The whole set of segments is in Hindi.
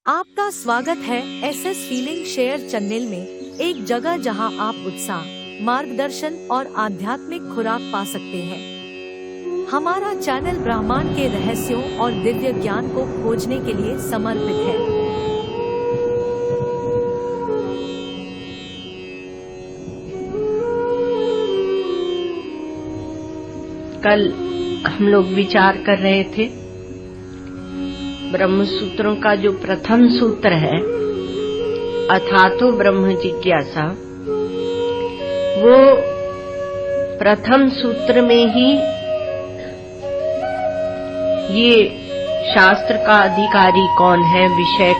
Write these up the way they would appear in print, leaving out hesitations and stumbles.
आपका स्वागत है एसएस फीलिंग शेयर चैनल में, एक जगह जहां आप उत्साह, मार्गदर्शन और आध्यात्मिक खुराक पा सकते हैं। हमारा चैनल ब्रह्मांड के रहस्यों और दिव्य ज्ञान को खोजने के लिए समर्पित है। कल हम लोग विचार कर रहे थे ब्रह्म सूत्रों का जो प्रथम सूत्र है, अथातो ब्रह्म जिज्ञासा, वो प्रथम सूत्र में ही ये शास्त्र का अधिकारी कौन है, विषय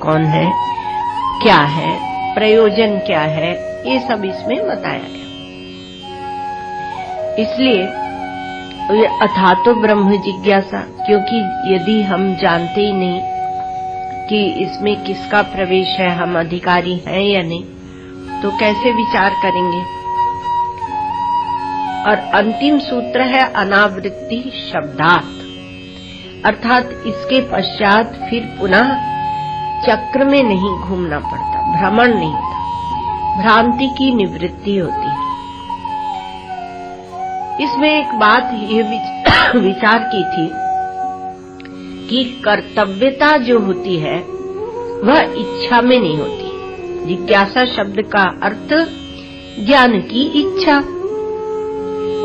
कौन है, क्या है, प्रयोजन क्या है, ये सब इसमें बताया गया। इसलिए ये अथातो ब्रह्म जिज्ञासा, क्योंकि यदि हम जानते ही नहीं कि इसमें किसका प्रवेश है, हम अधिकारी हैं या नहीं, तो कैसे विचार करेंगे। और अंतिम सूत्र है अनावृत्ति शब्दार्थ, अर्थात इसके पश्चात फिर पुनः चक्र में नहीं घूमना पड़ता, भ्रमण नहीं होता, भ्रांति की निवृत्ति होती है। इसमें एक बात ये विचार की थी कि कर्तव्यता जो होती है वह इच्छा में नहीं होती। जिज्ञासा शब्द का अर्थ ज्ञान की इच्छा,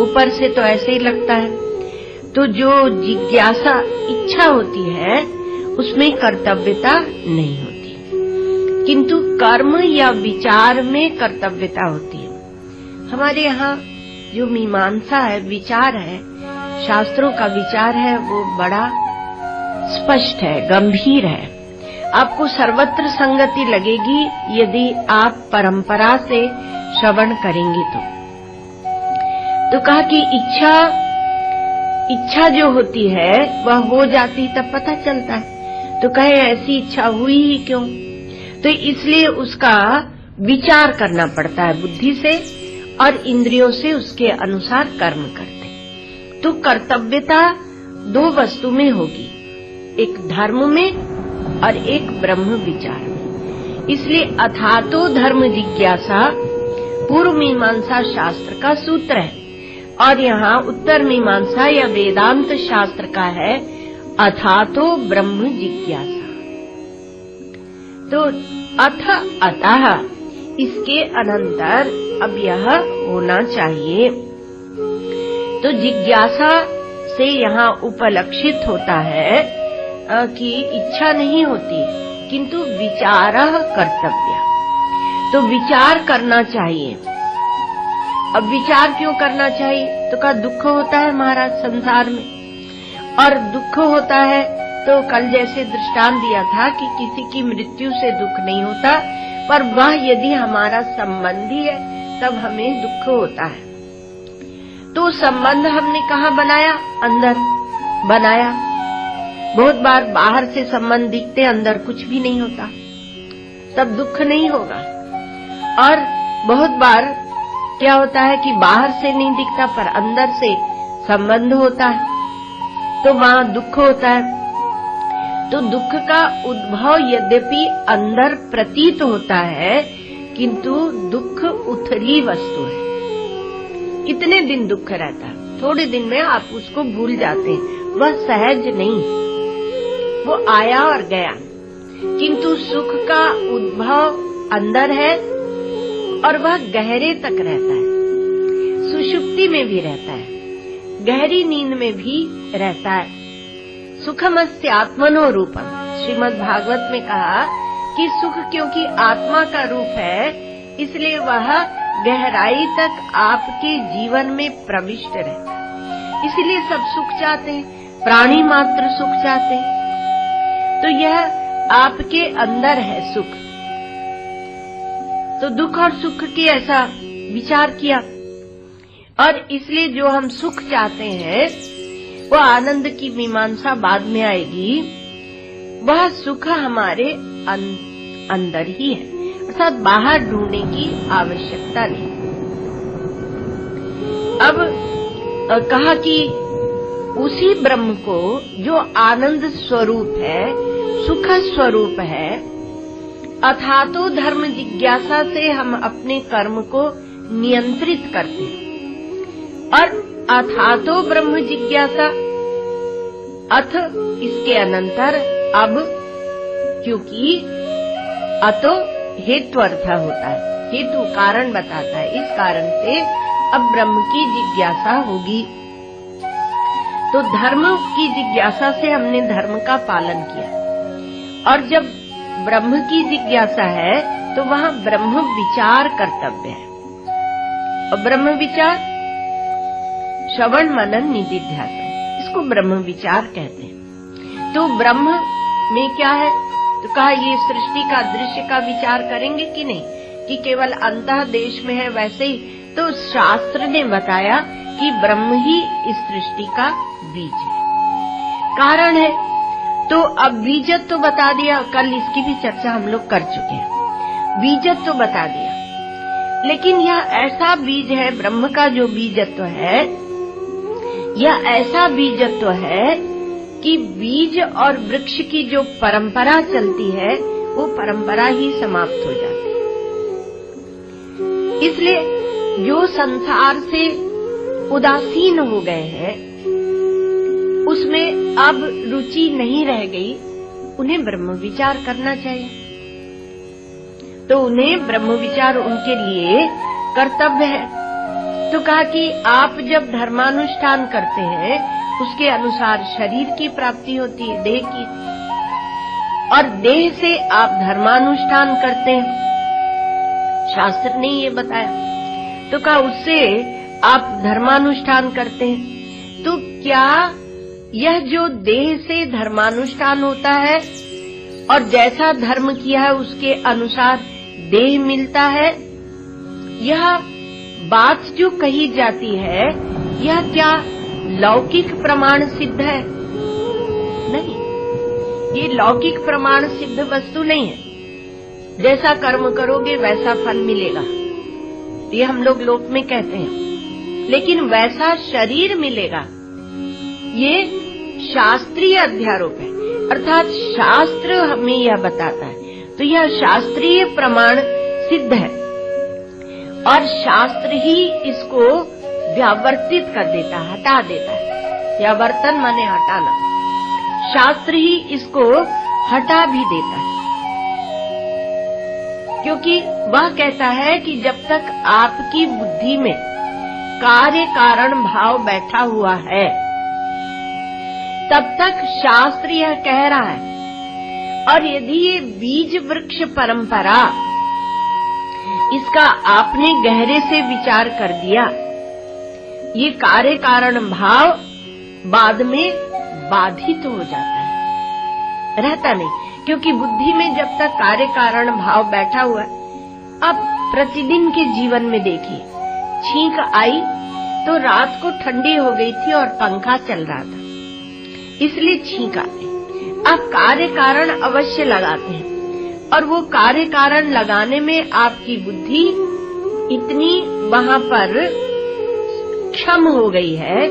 ऊपर से तो ऐसे ही लगता है। तो जो जिज्ञासा इच्छा होती है उसमें कर्तव्यता नहीं होती, किंतु कर्म या विचार में कर्तव्यता होती है। हमारे यहाँ जो मीमांसा है, विचार है, शास्त्रों का विचार है, वो बड़ा स्पष्ट है, गंभीर है। आपको सर्वत्र संगति लगेगी यदि आप परंपरा से श्रवण करेंगे तो कहा कि इच्छा जो होती है वह हो जाती तब पता चलता है। तो कहे ऐसी इच्छा हुई ही क्यों, तो इसलिए उसका विचार करना पड़ता है बुद्धि से, और इंद्रियों से उसके अनुसार कर्म करते। तो कर्तव्यता दो वस्तु में होगी, एक धर्म में और एक ब्रह्म विचार में। इसलिए अथातो धर्म जिज्ञासा पूर्व मीमांसा शास्त्र का सूत्र है, और यहाँ उत्तर मीमांसा या वेदांत शास्त्र का है अथातो ब्रह्म जिज्ञासा। तो अतः इसके अनंतर अब यह होना चाहिए। तो जिज्ञासा से यहाँ उपलक्षित होता है कि इच्छा नहीं होती, किंतु विचारः कर्तव्य। तो विचार करना चाहिए। अब विचार क्यों करना चाहिए, तो का दुख होता है महाराज संसार में, और दुख होता है तो कल जैसे दृष्टांत दिया था कि किसी की मृत्यु से दुख नहीं होता, पर वह यदि हमारा संबंधी है तब हमें दुख होता है। तो संबंध हमने कहाँ बनाया, अंदर बनाया। बहुत बार बाहर से संबंध दिखते, अंदर कुछ भी नहीं होता, तब दुख नहीं होगा। और बहुत बार क्या होता है कि बाहर से नहीं दिखता पर अंदर से संबंध होता है, तो वहाँ दुख होता है। तो दुख का उद्भव यद्यपि अंदर प्रतीत होता है, किंतु दुख उथली वस्तु है। कितने दिन दुख रहता है, थोड़े दिन में आप उसको भूल जाते हैं, वह सहज नहीं, वो आया और गया। किंतु सुख का उद्भव अंदर है और वह गहरे तक रहता है, सुषुप्ति में भी रहता है, गहरी नींद में भी रहता है। सुखमस्य आत्मनो रूपम, श्रीमद् भागवत में कहा कि सुख क्योंकि आत्मा का रूप है, इसलिए वह गहराई तक आपके जीवन में प्रविष्ट रहता है। इसलिए सब सुख चाहते हैं, प्राणी मात्र सुख चाहते हैं। तो यह आपके अंदर है सुख। तो दुख और सुख की ऐसा विचार किया, और इसलिए जो हम सुख चाहते हैं वो आनंद की मीमांसा बाद में आएगी, वह सुख हमारे अंदर ही है, अर्थात बाहर ढूंढने की आवश्यकता नहीं। अब कहा कि उसी ब्रह्म को जो आनंद स्वरूप है, सुख स्वरूप है, अथातो धर्म जिज्ञासा से हम अपने कर्म को नियंत्रित करते हैं। और अथातो ब्रह्म जिज्ञासा, अथ इसके अनंतर अब, क्योंकि अतो हेतु अर्थ होता है, हेतु कारण बताता है, इस कारण से अब ब्रह्म की जिज्ञासा होगी। तो धर्म की जिज्ञासा से हमने धर्म का पालन किया, और जब ब्रह्म की जिज्ञासा है तो वहाँ ब्रह्म विचार कर्तव्य है। और ब्रह्म विचार श्रवण मनन निधिध्यासन, इसको ब्रह्म विचार कहते हैं। तो ब्रह्म में क्या है, तो कहा ये सृष्टि का दृश्य का विचार करेंगे कि नहीं, कि केवल अंतः देश में है वैसे ही। तो शास्त्र ने बताया कि ब्रह्म ही इस सृष्टि का बीज है, कारण है। तो अब बीजत्व तो बता दिया, कल इसकी भी चर्चा हम लोग कर चुके हैं, बीजत्व तो बता दिया। लेकिन यह ऐसा बीज है, ब्रह्म का जो बीजत्व है, यह ऐसा बीजत्व है कि बीज और वृक्ष की जो परंपरा चलती है वो परंपरा ही समाप्त हो जाती है। इसलिए जो संसार से उदासीन हो गए हैं, उसमें अब रुचि नहीं रह गई, उन्हें ब्रह्म विचार करना चाहिए। तो उन्हें ब्रह्म विचार उनके लिए कर्तव्य है। तो कहा कि आप जब धर्मानुष्ठान करते हैं उसके अनुसार शरीर की प्राप्ति होती है, देह की, और देह से आप धर्मानुष्ठान करते हैं, शास्त्र ने ये बताया। तो कहा उससे आप धर्मानुष्ठान करते हैं। तो क्या यह जो देह से धर्मानुष्ठान होता है और जैसा धर्म किया है उसके अनुसार देह मिलता है, यह बात जो कही जाती है यह क्या लौकिक प्रमाण सिद्ध है? नहीं, ये लौकिक प्रमाण सिद्ध वस्तु नहीं है। जैसा कर्म करोगे वैसा फल मिलेगा, ये हम लोग लोक में कहते हैं, लेकिन वैसा शरीर मिलेगा, ये शास्त्रीय अध्यारोप है। अर्थात शास्त्र हमें यह बताता है, तो यह शास्त्रीय प्रमाण सिद्ध है, और शास्त्र ही इसको व्यावर्तित कर देता है, हटा देता है। व्यावर्तन माने हटाना, शास्त्र ही इसको हटा भी देता है, क्योंकि वह कहता है कि जब तक आपकी बुद्धि में कार्य कारण भाव बैठा हुआ है तब तक शास्त्र यह कह रहा है। और यदि ये बीज वृक्ष परंपरा, इसका आपने गहरे से विचार कर दिया, ये कार्य कारण भाव बाद में बाधित हो जाता है, रहता नहीं, क्योंकि बुद्धि में जब तक कार्य कारण भाव बैठा हुआ है। अब प्रतिदिन के जीवन में देखिए, छींक आई तो रात को ठंडी हो गई थी और पंखा चल रहा था, इसलिए छींक आती। आप कार्य कारण अवश्य लगाते हैं, और वो कार्य कारण लगाने में आपकी बुद्धि इतनी वहाँ पर क्षम हो गई है,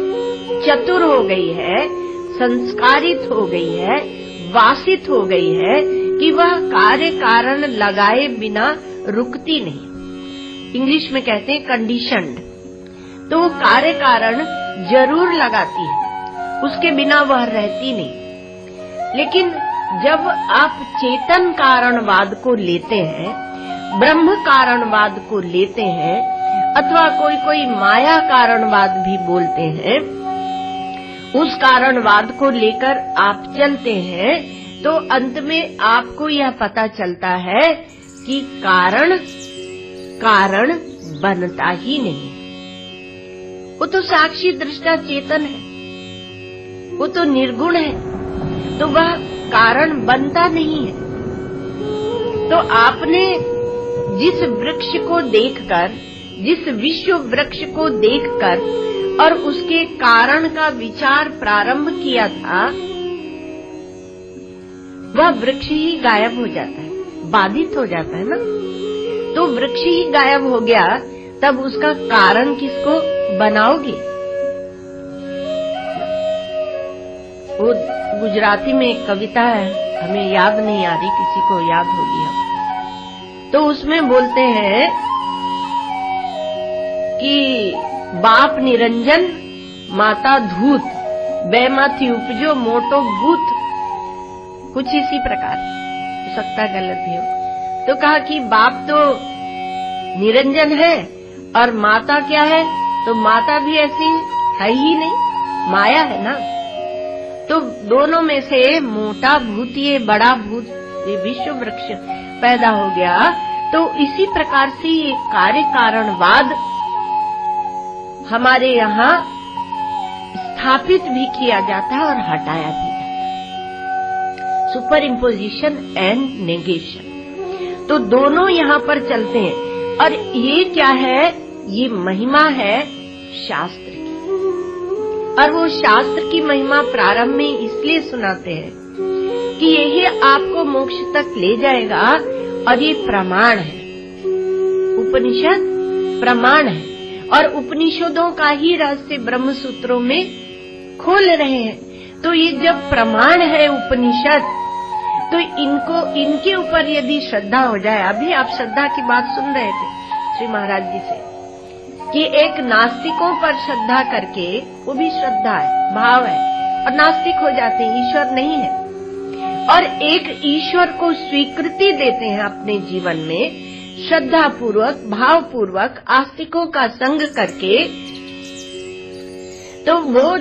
चतुर हो गई है, संस्कारित हो गई है, वासित हो गई है कि वह कार्य कारण लगाए बिना रुकती नहीं। इंग्लिश में कहते हैं कंडीशन्ड। तो वो कार्य कारण जरूर लगाती है, उसके बिना वह रहती नहीं। लेकिन जब आप चेतन कारणवाद को लेते हैं, ब्रह्म कारणवाद को लेते हैं, अथवा कोई माया कारणवाद भी बोलते हैं, उस कारणवाद को लेकर आप चलते हैं, तो अंत में आपको यह पता चलता है कि कारण बनता ही नहीं। वो तो साक्षी दृष्टा चेतन है, वो तो निर्गुण है, तो वह कारण बनता नहीं है। तो आपने जिस वृक्ष को देखकर, जिस विश्व वृक्ष को देखकर और उसके कारण का विचार प्रारंभ किया था, वह वृक्ष ही गायब हो जाता है, बाधित हो जाता है ना। तो वृक्ष ही गायब हो गया, तब उसका कारण किसको बनाओगे? वो गुजराती में एक कविता है, हमें याद नहीं आ रही, किसी को याद होगी हम। तो उसमें बोलते हैं कि बाप निरंजन माता धूत, बेमाथी उपजो मोटो भूत, कुछ इसी प्रकार, हो सकता है गलत भी हो। तो कहा कि बाप तो निरंजन है और माता क्या है, तो माता भी ऐसी है ही नहीं, माया है ना। तो दोनों में से मोटा भूत, ये बड़ा भूत, ये विश्व वृक्ष पैदा हो गया। तो इसी प्रकार से ये कार्य कारणवाद हमारे यहाँ स्थापित भी किया जाता है और हटाया भी जाता है, सुपर इम्पोजिशन एंड नेगेशन। तो दोनों यहाँ पर चलते हैं। और ये क्या है, ये महिमा है शास्त्र की। और वो शास्त्र की महिमा प्रारंभ में इसलिए सुनाते हैं कि यही आपको मोक्ष तक ले जाएगा। और ये प्रमाण है, उपनिषद प्रमाण है। और उपनिषदों का ही रहस्य ब्रह्म सूत्रों में खोल रहे हैं। तो ये जब प्रमाण है उपनिषद, तो इनके ऊपर यदि श्रद्धा हो जाए, अभी आप श्रद्धा की बात सुन रहे थे श्री महाराज जी से, कि एक नास्तिकों पर श्रद्धा करके, वो भी श्रद्धा है, भाव है, और नास्तिक हो जाते हैं, ईश्वर नहीं है। और एक ईश्वर को स्वीकृति देते हैं अपने जीवन में, श्रद्धा पूर्वक, भाव पूर्वक, आस्तिकों का संग करके। तो वो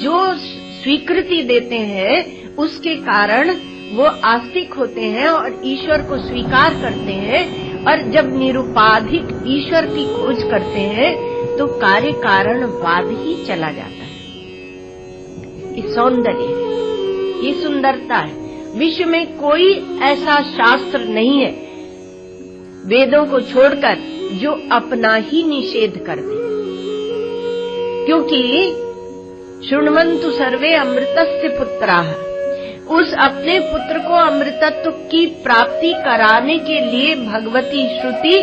जो स्वीकृति देते हैं उसके कारण वो आस्तिक होते हैं और ईश्वर को स्वीकार करते हैं। और जब निरुपाधिक ईश्वर की खोज करते हैं तो कार्य कारणवाद ही चला जाता है। ये सौंदर्य है, ये सुंदरता है। विश्व में कोई ऐसा शास्त्र नहीं है वेदों को छोड़कर जो अपना ही निषेध कर दे। क्योंकि शृण्वन्तु सर्वे अमृतस्य पुत्राः, उस अपने पुत्र को अमृतत्व की प्राप्ति कराने के लिए भगवती श्रुति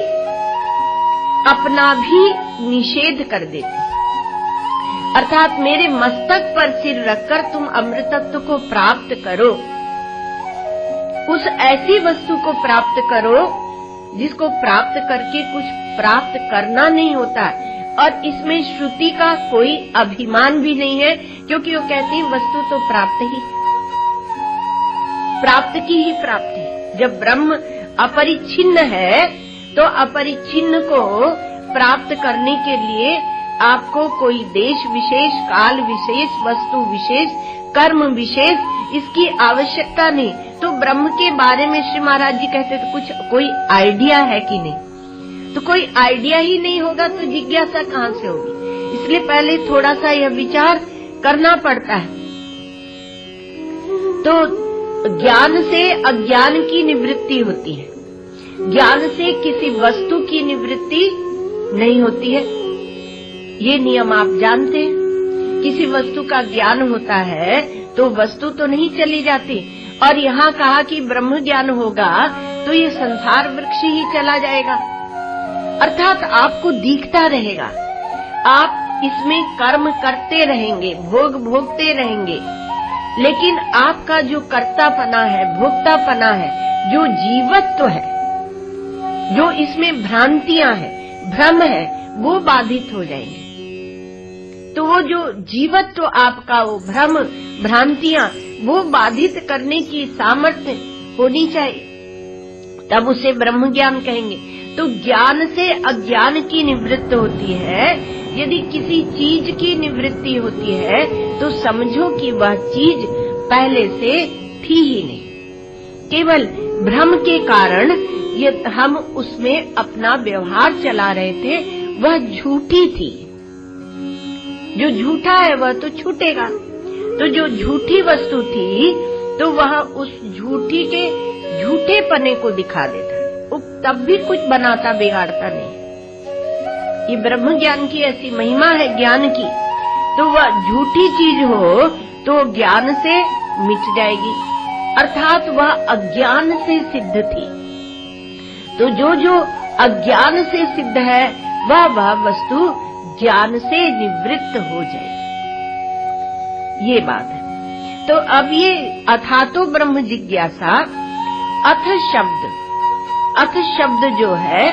अपना भी निषेध कर देती। अर्थात मेरे मस्तक पर सिर रखकर तुम अमृतत्व को प्राप्त करो, उस ऐसी वस्तु को प्राप्त करो जिसको प्राप्त करके कुछ प्राप्त करना नहीं होता। और इसमें श्रुति का कोई अभिमान भी नहीं है, क्योंकि वो कहती है वस्तु तो प्राप्त की ही प्राप्ति। जब ब्रह्म अपरिच्छिन्न है तो अपरिच्छिन्न को प्राप्त करने के लिए आपको कोई देश विशेष, काल विशेष, वस्तु विशेष, कर्म विशेष, इसकी आवश्यकता नहीं। तो ब्रह्म के बारे में श्री महाराज जी कहते तो कुछ कोई आइडिया है कि नहीं? तो कोई आइडिया ही नहीं होगा तो जिज्ञासा कहाँ से होगी? इसलिए पहले थोड़ा सा यह विचार करना पड़ता है। तो ज्ञान से अज्ञान की निवृत्ति होती है, ज्ञान से किसी वस्तु की निवृत्ति नहीं होती है। ये नियम आप जानते हैं। किसी वस्तु का ज्ञान होता है तो वस्तु तो नहीं चली जाती। और यहाँ कहा कि ब्रह्म ज्ञान होगा तो ये संसार वृक्ष ही चला जाएगा। अर्थात आपको दिखता रहेगा, आप इसमें कर्म करते रहेंगे, भोग भोगते रहेंगे, लेकिन आपका जो कर्तापना है, भोक्तापना है, जो जीवत्व है, जो इसमें भ्रांतियां हैं, भ्रम है, वो बाधित हो जाएंगे। तो वो जो जीवत्व आपका, वो भ्रम, भ्रांतियां, वो बाधित करने की सामर्थ्य होनी चाहिए, तब उसे ब्रह्म ज्ञान कहेंगे। तो ज्ञान से अज्ञान की निवृत्ति होती है। यदि किसी चीज की निवृत्ति होती है तो समझो कि वह चीज पहले से थी ही नहीं, केवल भ्रम के कारण ये हम उसमें अपना व्यवहार चला रहे थे, वह झूठी थी। जो झूठा है वह तो छूटेगा। तो जो झूठी वस्तु थी तो वह उस झूठी के झूठे पने को दिखा देता, वो तब भी कुछ बनाता बिगाड़ता नहीं। ये ब्रह्म ज्ञान की ऐसी महिमा है ज्ञान की। तो वह झूठी चीज हो तो ज्ञान से मिट जाएगी, अर्थात वह अज्ञान से सिद्ध थी। तो जो अज्ञान से सिद्ध है वह वस्तु ज्ञान से निवृत्त हो जाएगी। ये बात है। तो अब ये अथातो ब्रह्म जिज्ञासा, अथ शब्द जो है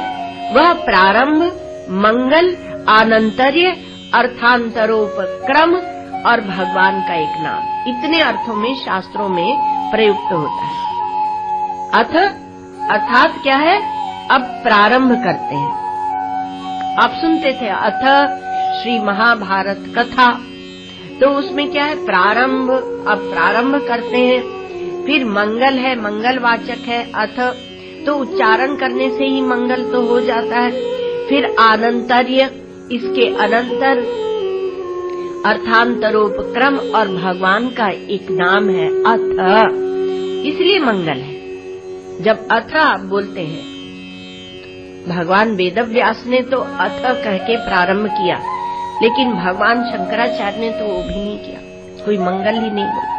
वह प्रारंभ, मंगल, आनंतर्य, अर्थांतरोपक्रम और भगवान का एक नाम, इतने अर्थों में शास्त्रों में प्रयुक्त होता है। अर्थात क्या है? अब प्रारंभ करते हैं। आप सुनते थे अथ श्री महाभारत कथा, तो उसमें क्या है? प्रारंभ। अब प्रारंभ करते हैं। फिर मंगल है, मंगलवाचक है अथ, तो उच्चारण करने से ही मंगल तो हो जाता है। फिर आनंतर्य, इसके अनंतर, अर्थांतरोपक्रम और भगवान का एक नाम है अथ, इसलिए मंगल है। जब अथ आप बोलते हैं, भगवान वेदव्यास ने तो अथ कह के प्रारंभ किया, लेकिन भगवान शंकराचार्य ने तो वो भी नहीं किया, कोई मंगल ही नहीं बोला।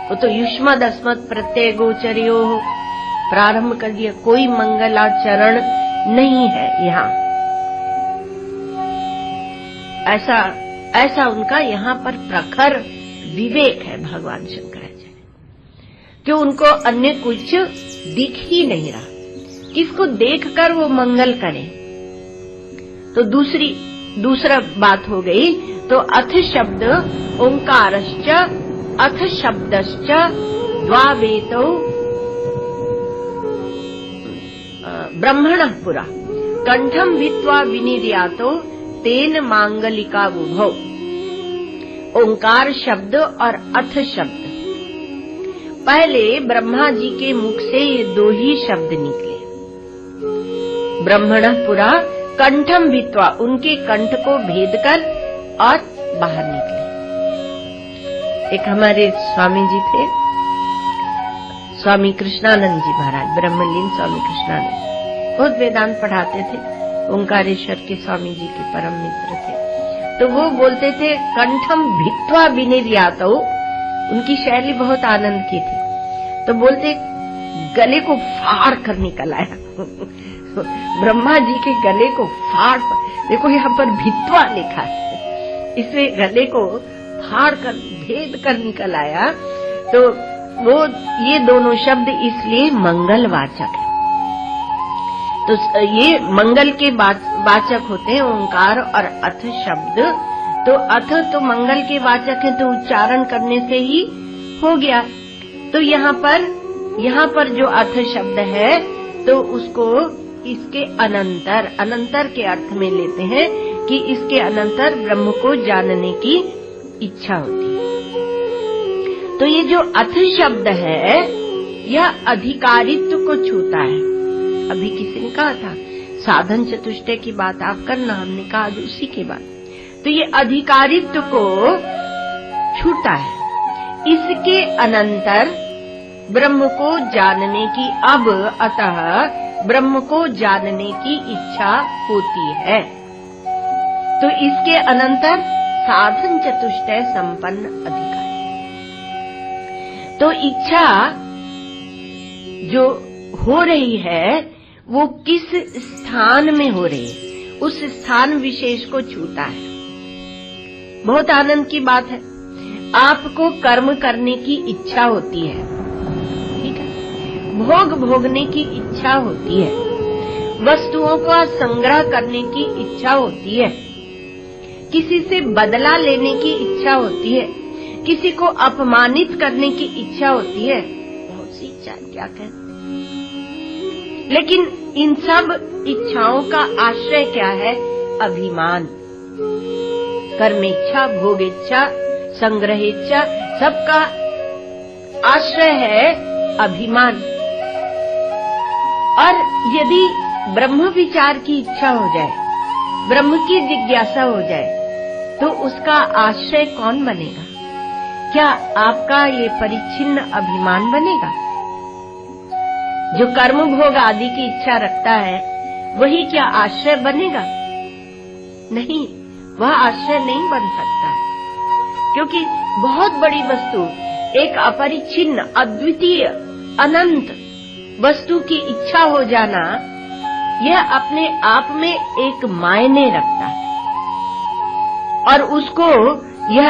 वो तो युष्मद् अस्मत् प्रत्यय गोचर्यो प्रारंभ कर दिया, कोई मंगलाचरण नहीं है यहाँ। ऐसा उनका यहाँ पर प्रखर विवेक है भगवान शंकराचार्य, कि उनको अन्य कुछ दिख ही नहीं रहा, किसको देखकर वो मंगल करें। तो दूसरा बात हो गई। तो अथ शब्द ओंकारश्च अथ शब्दश्च द्वावेतौ ब्रह्मणः पुरा कंठम भित्वा विनिर्यातो तेन मांगलिका बुभौ। ओंकार शब्द और अथ शब्द, पहले ब्रह्मा जी के मुख से ये दो ही शब्द निकले। ब्रह्मणः पुरा कंठम भित्वा, उनके कंठ को भेद कर और बाहर निकले। एक हमारे स्वामी जी थे, स्वामी कृष्णानंद जी महाराज, ब्रह्मलीन स्वामी कृष्णानंद, बहुत वेदांत पढ़ाते थे, ओंकारेश्वर के स्वामी जी के परम मित्र थे। तो वो बोलते थे कंठम भित्वा विनिर्यातो, उनकी शैली बहुत आनंद की थी। तो बोलते गले को फाड़ कर निकल आया ब्रह्मा जी के गले को फाड़, देखो यहाँ पर भित्वा लिखा है, इससे गले को फाड़ कर भेद कर निकल आया। तो वो ये दोनों शब्द इसलिए मंगलवाचक है। तो ये मंगल के वाचक होते हैं ओंकार और अथ शब्द। तो अथ तो मंगल के वाचक है, तो उच्चारण करने से ही हो गया। तो यहाँ पर जो अथ शब्द है, तो उसको इसके अनंतर के अर्थ में लेते हैं कि इसके अनंतर ब्रह्म को जानने की इच्छा होती है। तो ये जो अथ शब्द है, यह अधिकारित्व को छूता है। अभी किसी ने कहा था साधन चतुष्टय की बात आप करना, हमने कहा आज उसी के बाद। तो ये अधिकारित्व को छूटा है। इसके अनंतर ब्रह्म को जानने की, अब अतः ब्रह्म को जानने की इच्छा होती है। तो इसके अनंतर साधन चतुष्टय संपन्न अधिकारी। तो इच्छा जो हो रही है वो किस स्थान में हो रही है, उस स्थान विशेष को छूता है। बहुत आनंद की बात है। आपको कर्म करने की इच्छा होती है, ठीक है, भोग भोगने की इच्छा होती है, वस्तुओं का संग्रह करने की इच्छा होती है, किसी से बदला लेने की इच्छा होती है, किसी को अपमानित करने की इच्छा होती है, बहुत सी इच्छा, क्या कहें। लेकिन इन सब इच्छाओं का आश्रय क्या है? अभिमान। कर्म इच्छा, भोग इच्छा, संग्रह इच्छा, सबका आश्रय है अभिमान। और यदि ब्रह्म विचार की इच्छा हो जाए, ब्रह्म की जिज्ञासा हो जाए, तो उसका आश्रय कौन बनेगा? क्या आपका ये परिच्छिन्न अभिमान बनेगा? जो कर्म भोग आदि की इच्छा रखता है, वही क्या आश्रय बनेगा? नहीं, वह आश्रय नहीं बन सकता, क्योंकि बहुत बड़ी वस्तु, एक अपरिच्छिन्न, अद्वितीय, अनंत वस्तु की इच्छा हो जाना, यह अपने आप में एक मायने रखता है। और उसको यह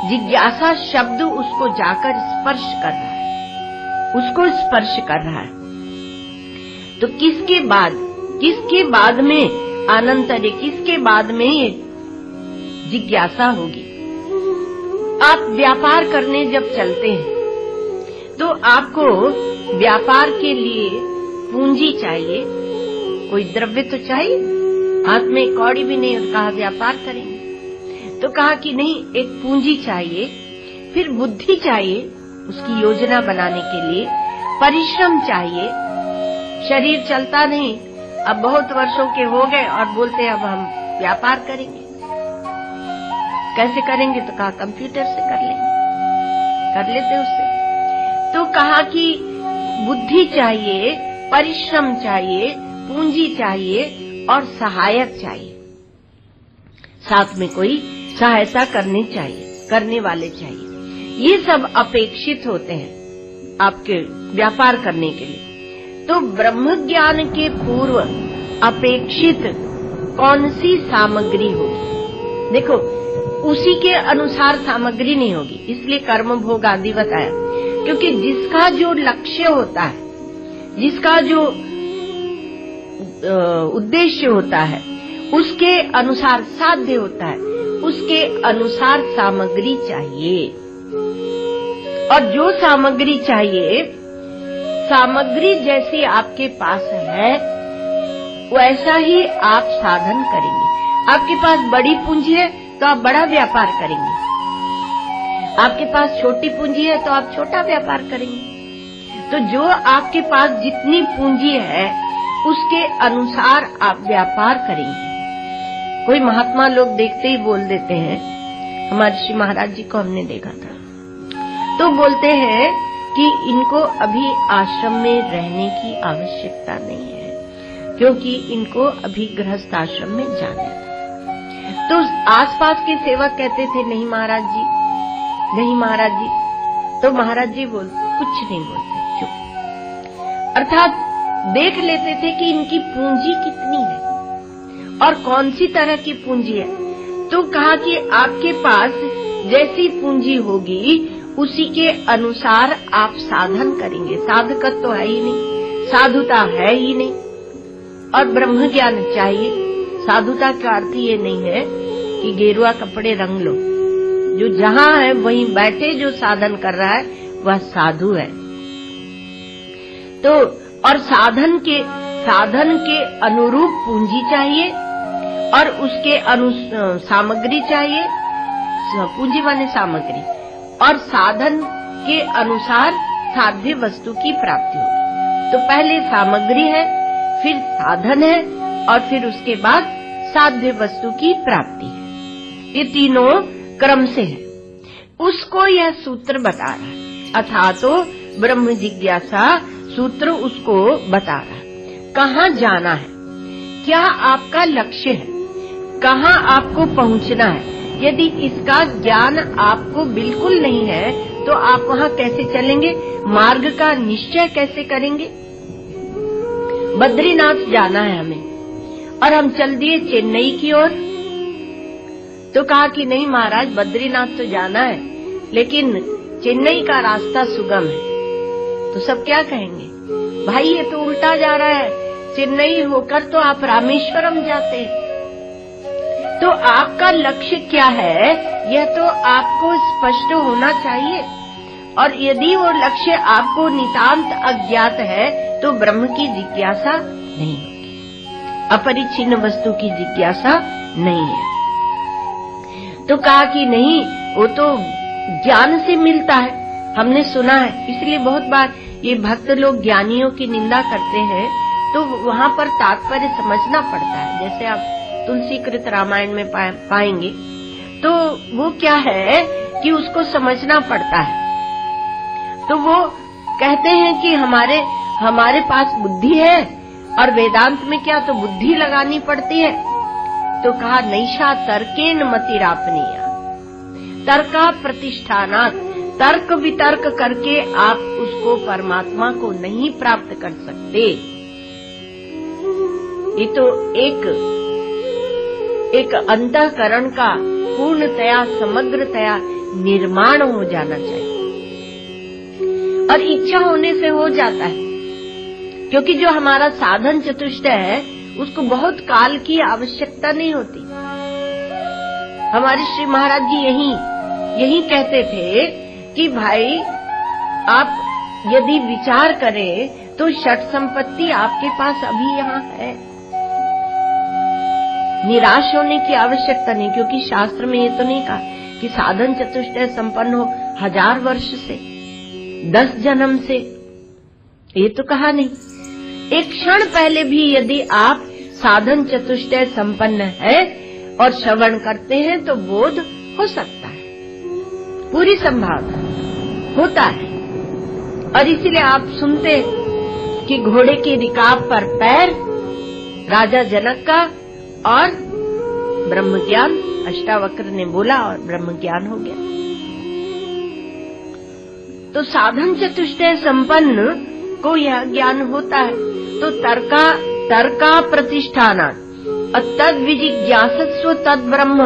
जिज्ञासा शब्द उसको जाकर स्पर्श कर रहा है, उसको स्पर्श कर रहा है। तो किसके बाद में अनंतर, किसके बाद में ये जिज्ञासा होगी? आप व्यापार करने जब चलते हैं तो आपको व्यापार के लिए पूंजी चाहिए, कोई द्रव्य तो चाहिए। हाथ में कौड़ी भी नहीं और कहा व्यापार करेंगे, तो कहा कि नहीं, एक पूंजी चाहिए, फिर बुद्धि चाहिए उसकी योजना बनाने के लिए, परिश्रम चाहिए। शरीर चलता नहीं, अब बहुत वर्षों के हो गए और बोलते हैं अब हम व्यापार करेंगे। कैसे करेंगे? तो कहा कंप्यूटर से कर लेंगे, कर लेते उससे। तो कहा कि बुद्धि चाहिए, परिश्रम चाहिए, पूंजी चाहिए और सहायक चाहिए, साथ में कोई सहायता करने वाले चाहिए। ये सब अपेक्षित होते हैं आपके व्यापार करने के लिए। तो ब्रह्म ज्ञान के पूर्व अपेक्षित कौन सी सामग्री होगी? देखो, उसी के अनुसार सामग्री नहीं होगी, इसलिए कर्म भोग आदि बताया। क्योंकि जिसका जो लक्ष्य होता है, जिसका जो उद्देश्य होता है, उसके अनुसार साध्य होता है, उसके अनुसार सामग्री चाहिए। और जो सामग्री चाहिए, सामग्री जैसी आपके पास है वैसा ही आप साधन करेंगे। आपके पास बड़ी पूंजी है तो आप बड़ा व्यापार करेंगे, आपके पास छोटी पूंजी है तो आप छोटा व्यापार करेंगे। तो जो आपके पास जितनी पूंजी है उसके अनुसार आप व्यापार करेंगे। कोई महात्मा लोग देखते ही बोल देते हैं, हमारे श्री महाराज जी को हमने देखा था, तो बोलते हैं कि इनको अभी आश्रम में रहने की आवश्यकता नहीं है, क्योंकि इनको अभी गृहस्थ आश्रम में जाना है। तो आसपास के सेवक कहते थे नहीं महाराज जी, नहीं महाराज जी। तो महाराज जी कुछ नहीं बोलते, चुप। अर्थात देख लेते थे कि इनकी पूंजी कितनी है और कौन सी तरह की पूंजी है। तो कहा कि आपके पास जैसी पूंजी होगी उसी के अनुसार आप साधन करेंगे। साधकत्व तो है ही नहीं, साधुता है ही नहीं, और ब्रह्म ज्ञान चाहिए। साधुता का अर्थ ये नहीं है कि गेरुआ कपड़े रंग लो, जो जहां है वहीं बैठे जो साधन कर रहा है वह साधु है। तो और साधन के अनुरूप पूंजी चाहिए और उसके सामग्री चाहिए, पूंजी माने सामग्री, और साधन के अनुसार साध्य वस्तु की प्राप्ति होगी। तो पहले सामग्री है, फिर साधन है और फिर उसके बाद साध्य वस्तु की प्राप्ति है। ये तीनों क्रम से है, उसको यह सूत्र बता रहा है। अर्थात तो ब्रह्म जिज्ञासा सूत्र उसको बता रहा है कहाँ जाना है, क्या आपका लक्ष्य है, कहाँ आपको पहुँचना है। यदि इसका ज्ञान आपको बिल्कुल नहीं है तो आप वहाँ कैसे चलेंगे, मार्ग का निश्चय कैसे करेंगे। बद्रीनाथ जाना है हमें और हम चल दिए चेन्नई की ओर, तो कहा कि नहीं महाराज बद्रीनाथ तो जाना है लेकिन चेन्नई का रास्ता सुगम है। तो सब क्या कहेंगे, भाई ये तो उल्टा जा रहा है, चेन्नई होकर तो आप रामेश्वरम जाते हैं। तो आपका लक्ष्य क्या है यह तो आपको स्पष्ट होना चाहिए, और यदि वो लक्ष्य आपको नितांत अज्ञात है तो ब्रह्म की जिज्ञासा नहीं होगी, अपरिच्छिन्न वस्तु की जिज्ञासा नहीं है। तो कहा कि नहीं वो तो ज्ञान से मिलता है, हमने सुना है। इसलिए बहुत बार ये भक्त लोग ज्ञानियों की निंदा करते हैं तो वहाँ पर तात्पर्य समझना पड़ता है। जैसे आप तुलसीकृत रामायण में पाएंगे तो वो क्या है कि उसको समझना पड़ता है। तो वो कहते हैं कि हमारे पास बुद्धि है और वेदांत में क्या तो बुद्धि लगानी पड़ती है। तो कहा नैषा तर्केण मतिरापनीया, तर्का प्रतिष्ठानात्, तर्क वितर्क करके आप उसको परमात्मा को नहीं प्राप्त कर सकते। ये तो एक अंतःकरण का पूर्णतया समग्रतया निर्माण हो जाना चाहिए। और इच्छा होने से हो जाता है, क्योंकि जो हमारा साधन चतुष्टय है उसको बहुत काल की आवश्यकता नहीं होती। हमारे श्री महाराज जी यही कहते थे कि भाई आप यदि विचार करें तो षट संपत्ति आपके पास अभी यहाँ है, निराश होने की आवश्यकता नहीं, क्योंकि शास्त्र में ये तो नहीं कहा कि साधन चतुष्टय संपन्न हो 1000 वर्ष से, 10 जन्म से, ये तो कहा नहीं। एक क्षण पहले भी यदि आप साधन चतुष्टय संपन्न है और श्रवण करते हैं तो बोध हो सकता है, पूरी संभावना होता है। और इसीलिए आप सुनते कि घोड़े की रिकाब पर पैर राजा जनक का, और ब्रह्म ज्ञान अष्टावक्र ने बोला और ब्रह्म ज्ञान हो गया। तो साधन चतुष्टय संपन्न को यह ज्ञान होता है। तो तर्का प्रतिष्ठाना तद विजिज्ञासस्व तद ब्रह्म,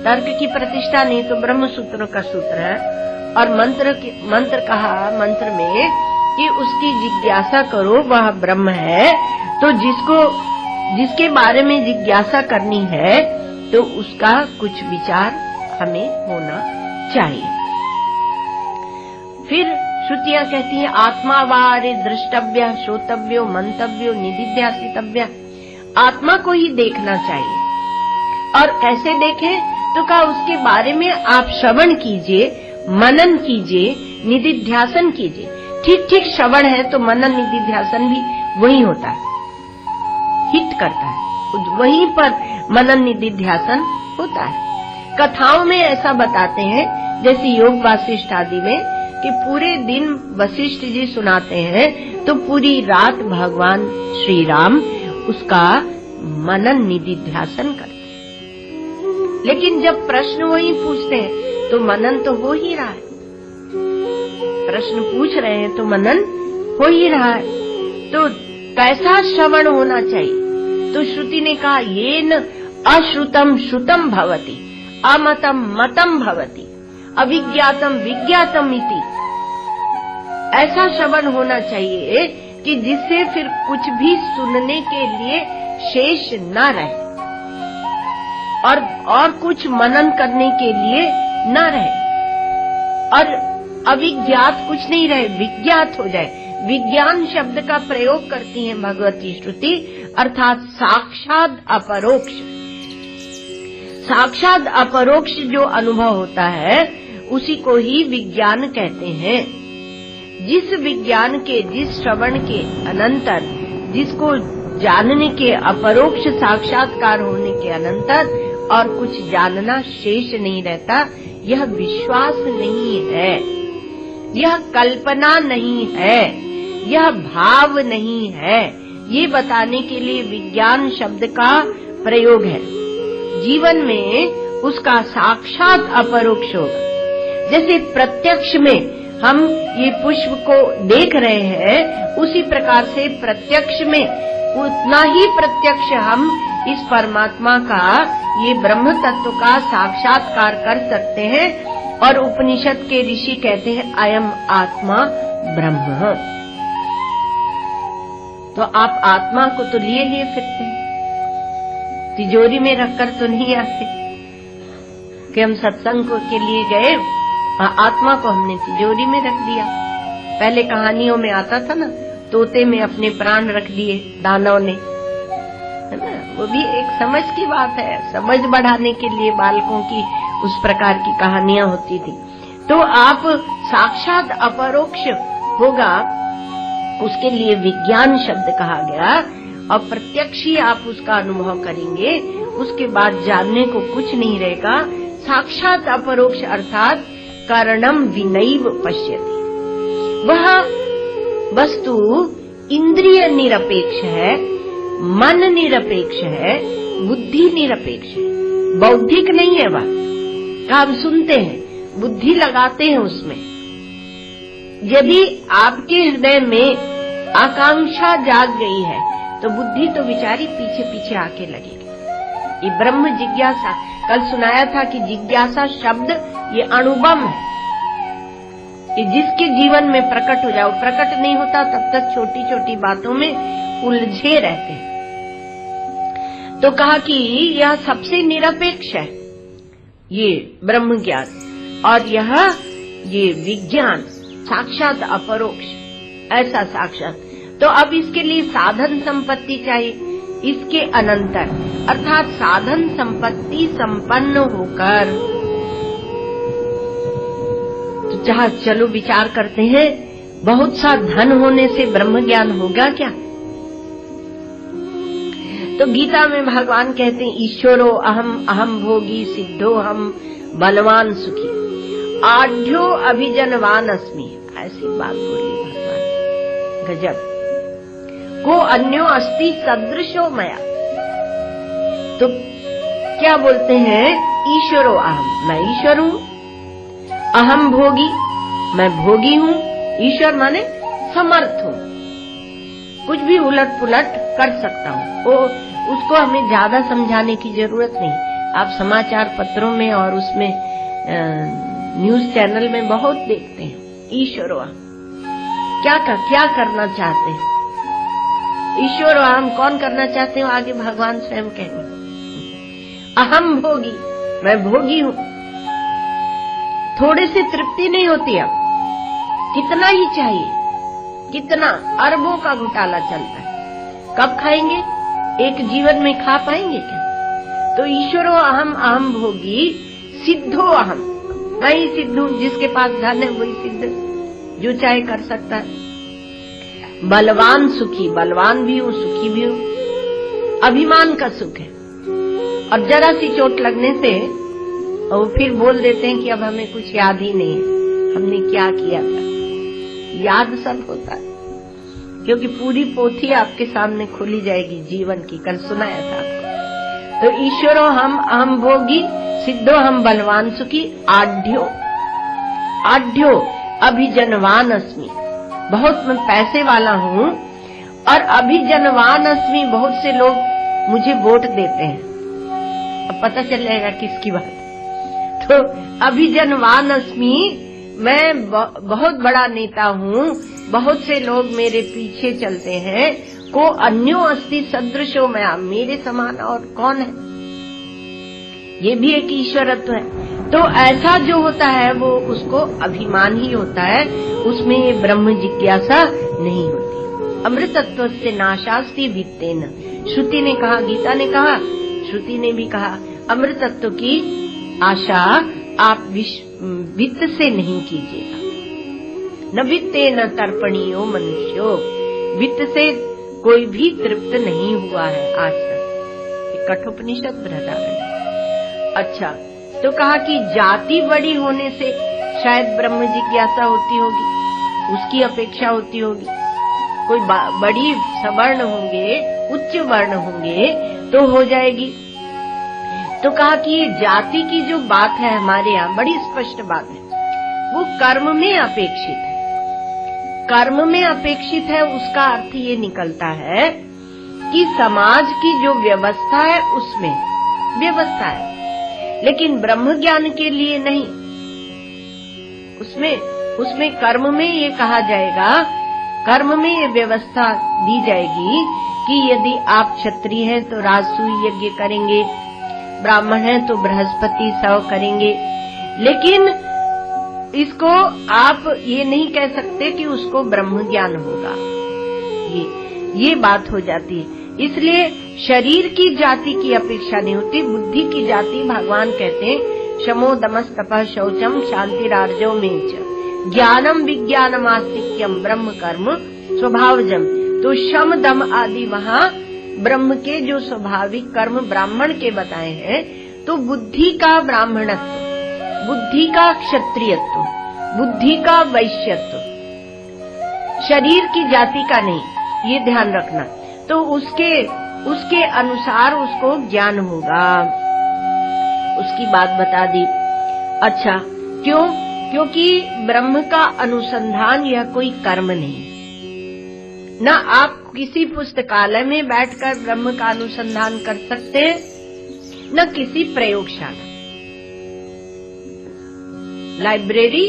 तर्क की प्रतिष्ठा नहीं तो ब्रह्म सूत्र का सूत्र है। और मंत्र कहा मंत्र में कि उसकी जिज्ञासा करो, वह ब्रह्म है। तो जिसके बारे में जिज्ञासा करनी है तो उसका कुछ विचार हमें होना चाहिए। फिर श्रुतियां कहती हैं आत्मा वारे दृष्टव्य श्रोतव्यो मंतव्यो निधिध्यासितव्य, आत्मा को ही देखना चाहिए। और कैसे देखें तो कहा उसके बारे में आप श्रवण कीजिए, मनन कीजिए, निधिध्यासन कीजिए। ठीक श्रवण है तो मनन निधिध्यासन भी वही होता है, हिट करता है, वहीं पर मनन निधिध्यासन होता है। कथाओं में ऐसा बताते हैं, जैसे योग वासिष्ठ आदि में, कि पूरे दिन वशिष्ठ जी सुनाते हैं तो पूरी रात भगवान श्री राम उसका मनन निधिध्यासन करते हैं। लेकिन जब प्रश्न वही पूछते हैं तो मनन तो हो ही रहा है, प्रश्न पूछ रहे हैं तो मनन हो ही रहा है। तो कैसा श्रवण होना चाहिए? तो श्रुति ने कहा ये न अश्रुतम श्रुतम भवति, अमतम मतम भवति, अविज्ञातम विज्ञातम इति। ऐसा श्रवण होना चाहिए कि जिससे फिर कुछ भी सुनने के लिए शेष न रहे और कुछ मनन करने के लिए न रहे, और अविज्ञात कुछ नहीं रहे, विज्ञात हो जाए। विज्ञान शब्द का प्रयोग करती है भगवती श्रुति, अर्थात साक्षात अपरोक्ष। साक्षात अपरोक्ष जो अनुभव होता है उसी को ही विज्ञान कहते हैं। जिस विज्ञान के, जिस श्रवण के अनंतर, जिसको जानने के अपरोक्ष साक्षात्कार होने के अनंतर और कुछ जानना शेष नहीं रहता, यह विश्वास नहीं है, यह कल्पना नहीं है, यह भाव नहीं है, ये बताने के लिए विज्ञान शब्द का प्रयोग है। जीवन में उसका साक्षात अपरोक्ष होगा। जैसे प्रत्यक्ष में हम ये पुष्प को देख रहे हैं, उसी प्रकार से प्रत्यक्ष में उतना ही प्रत्यक्ष हम इस परमात्मा का, ये ब्रह्म तत्व का साक्षात्कार कर सकते हैं। और उपनिषद के ऋषि कहते हैं अयम आत्मा ब्रह्म। तो आप आत्मा को तो लिए फिरते हैं, तिजोरी में रखकर तो नहीं आते कि हम सत्संग के लिए गए, आत्मा को हमने तिजोरी में रख दिया। पहले कहानियों में आता था ना, तोते में अपने प्राण रख दिए दानव ने, है ना, वो भी एक समझ की बात है, समझ बढ़ाने के लिए बालकों की उस प्रकार की कहानियां होती थी। तो आप साक्षात अपरोक्ष होगा, उसके लिए विज्ञान शब्द कहा गया। और प्रत्यक्ष ही आप उसका अनुभव करेंगे, उसके बाद जानने को कुछ नहीं रहेगा। साक्षात अपरोक्ष अर्थात कारणम विनैव पश्यति, वह वस्तु इंद्रिय निरपेक्ष है, मन निरपेक्ष है, बुद्धि निरपेक्ष है, बौद्धिक नहीं है। वह हम सुनते हैं, बुद्धि लगाते हैं उसमें। यदि आपके हृदय में आकांक्षा जाग गई है तो बुद्धि तो बेचारी पीछे पीछे आके लगेगी, ये ब्रह्म जिज्ञासा, कल सुनाया था कि जिज्ञासा शब्द ये अणुबम है, ये जिसके जीवन में प्रकट हो जाओ, प्रकट नहीं होता तब तक छोटी छोटी बातों में उलझे रहते हैं। तो कहा कि यह सबसे निरपेक्ष है ये ब्रह्म ज्ञान, और ये विज्ञान साक्षात अपरोक्ष, ऐसा साक्षात। तो अब इसके लिए साधन संपत्ति चाहिए, इसके अनंतर अर्थात साधन संपत्ति संपन्न होकर, तो जहाँ चलो विचार करते हैं, बहुत सा धन होने से ब्रह्म ज्ञान होगा क्या? तो गीता में भगवान कहते हैं ईश्वरो अहम अहम भोगी सिद्धो हम बलवान सुखी आढ्यो अभिजनवान अस्मि, ऐसी बात बोली भगवान। गजब। को अन्यो अस्ति सदृशो मया, तो क्या बोलते हैं? ईश्वरो अहम, मैं ईश्वर हूँ, अहम भोगी, मैं भोगी हूँ। ईश्वर माने समर्थ हूँ, कुछ भी उलट पुलट कर सकता हूँ। वो उसको हमें ज्यादा समझाने की जरूरत नहीं। आप समाचार पत्रों में और उसमें न्यूज चैनल में बहुत देखते हैं ईश्वर क्या करना चाहते हैं। ईश्वर हम कौन करना चाहते हो, आगे भगवान स्वयं कहेंगे। अहम भोगी, मैं भोगी हूँ। थोड़े से तृप्ति नहीं होती, अब कितना ही चाहिए, कितना अरबों का घोटाला चलता है। कब खाएंगे? एक जीवन में खा पाएंगे क्या? तो ईश्वरो अहम अहम भोगी सिद्धो अहम, मैं ही सिद्ध हूँ। जिसके पास धन है वही सिद्ध, जो चाहे कर सकता है। बलवान सुखी, बलवान भी हूँ सुखी भी हूँ। अभिमान का सुख है, और जरा सी चोट लगने से और फिर बोल देते हैं कि अब हमें कुछ याद ही नहीं है, हमने क्या किया था। याद सब होता है, क्योंकि पूरी पोथी आपके सामने खोली जाएगी जीवन की, कल सुनाया था आपको। तो ईश्वरो हम भोगी सिद्धो हम बलवान सुखी आढ्यो अभिजनवान अस्मि, बहुत मैं पैसे वाला हूँ, और अभिजनवान अस्मि, बहुत से लोग मुझे वोट देते हैं। अब पता चल जाएगा किसकी बात। तो अभिजनवान अस्मि, मैं बहुत बड़ा नेता हूँ, बहुत से लोग मेरे पीछे चलते हैं। को अन्यो अस्ति सदृशो मया, मेरे समान और कौन है? ये भी एक ईश्वरत्व है। तो ऐसा जो होता है वो उसको अभिमान ही होता है, उसमें ये ब्रह्म जिज्ञासा नहीं होती। अमृतत्व से नाशास्ति वित्तेन, श्रुति ने कहा, गीता ने कहा, श्रुति ने भी कहा, अमृतत्व की आशा आप वित्त से नहीं कीजिएगा। न वित्ते न तर्पणीयो मनुष्यो, वित्त से कोई भी तृप्त नहीं हुआ है आज तक। कठोपनिषद बृहदारण्यक। अच्छा, तो कहा कि जाति बड़ी होने से शायद ब्रह्म जिज्ञासा होती होगी, उसकी अपेक्षा होती होगी। कोई बड़ी सवर्ण होंगे, उच्च वर्ण होंगे तो हो जाएगी। तो कहा कि ये जाति की जो बात है हमारे यहाँ बड़ी स्पष्ट बात है, वो कर्म में अपेक्षित है। कर्म में अपेक्षित है, उसका अर्थ ये निकलता है कि समाज की जो व्यवस्था है उसमें व्यवस्था है, लेकिन ब्रह्म ज्ञान के लिए नहीं। उसमें कर्म में ये कहा जाएगा, कर्म में ये व्यवस्था दी जाएगी कि यदि आप क्षत्रिय हैं तो राजसूय यज्ञ करेंगे, ब्राह्मण हैं तो बृहस्पति सव करेंगे। लेकिन इसको आप ये नहीं कह सकते कि उसको ब्रह्म ज्ञान होगा, ये बात हो जाती है। इसलिए शरीर की जाति की अपेक्षा नहीं होती, बुद्धि की जाति। भगवान कहते हैं शमो दमस तपः शौचम शांतिरार्जव में च ज्ञानम विज्ञानम आस्तिक्यम ब्रह्म कर्म स्वभावजम। तो शम दम आदि वहाँ ब्रह्म के जो स्वाभाविक कर्म ब्राह्मण के बताए हैं, तो बुद्धि का ब्राह्मणत्व, बुद्धि का क्षत्रियत्व, बुद्धि का वैश्यत्व, शरीर की जाति का नहीं, ये ध्यान रखना। तो उसके अनुसार उसको ज्ञान होगा, उसकी बात बता दी। अच्छा, क्यों? क्योंकि ब्रह्म का अनुसंधान यह कोई कर्म नहीं। न आप किसी पुस्तकालय में बैठकर ब्रह्म का अनुसंधान कर सकते हैं, न किसी प्रयोगशाला, लाइब्रेरी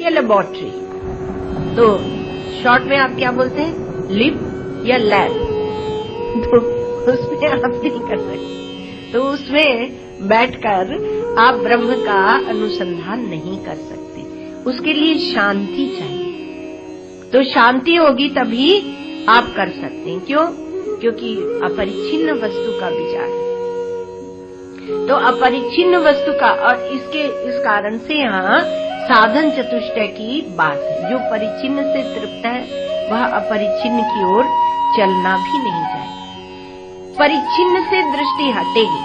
या लेबोरेटरी। तो शॉर्ट में आप क्या बोलते हैं, लिब या लैब। तो उसमें आप नहीं कर सकते, तो उसमें बैठकर आप ब्रह्म का अनुसंधान नहीं कर सकते। उसके लिए शांति चाहिए। तो शांति होगी तभी आप कर सकते हैं। क्यों? क्योंकि अपरिच्छिन्न वस्तु का विचार है। तो अपरिच्छिन्न वस्तु का, और इस कारण से यहाँ साधन चतुष्टय की बात है। जो परिच्छिन्न से तृप्त है वह अपरिच्छिन्न की ओर चलना भी नहीं जाएगा। परिच्छिन्न से दृष्टि हटेगी,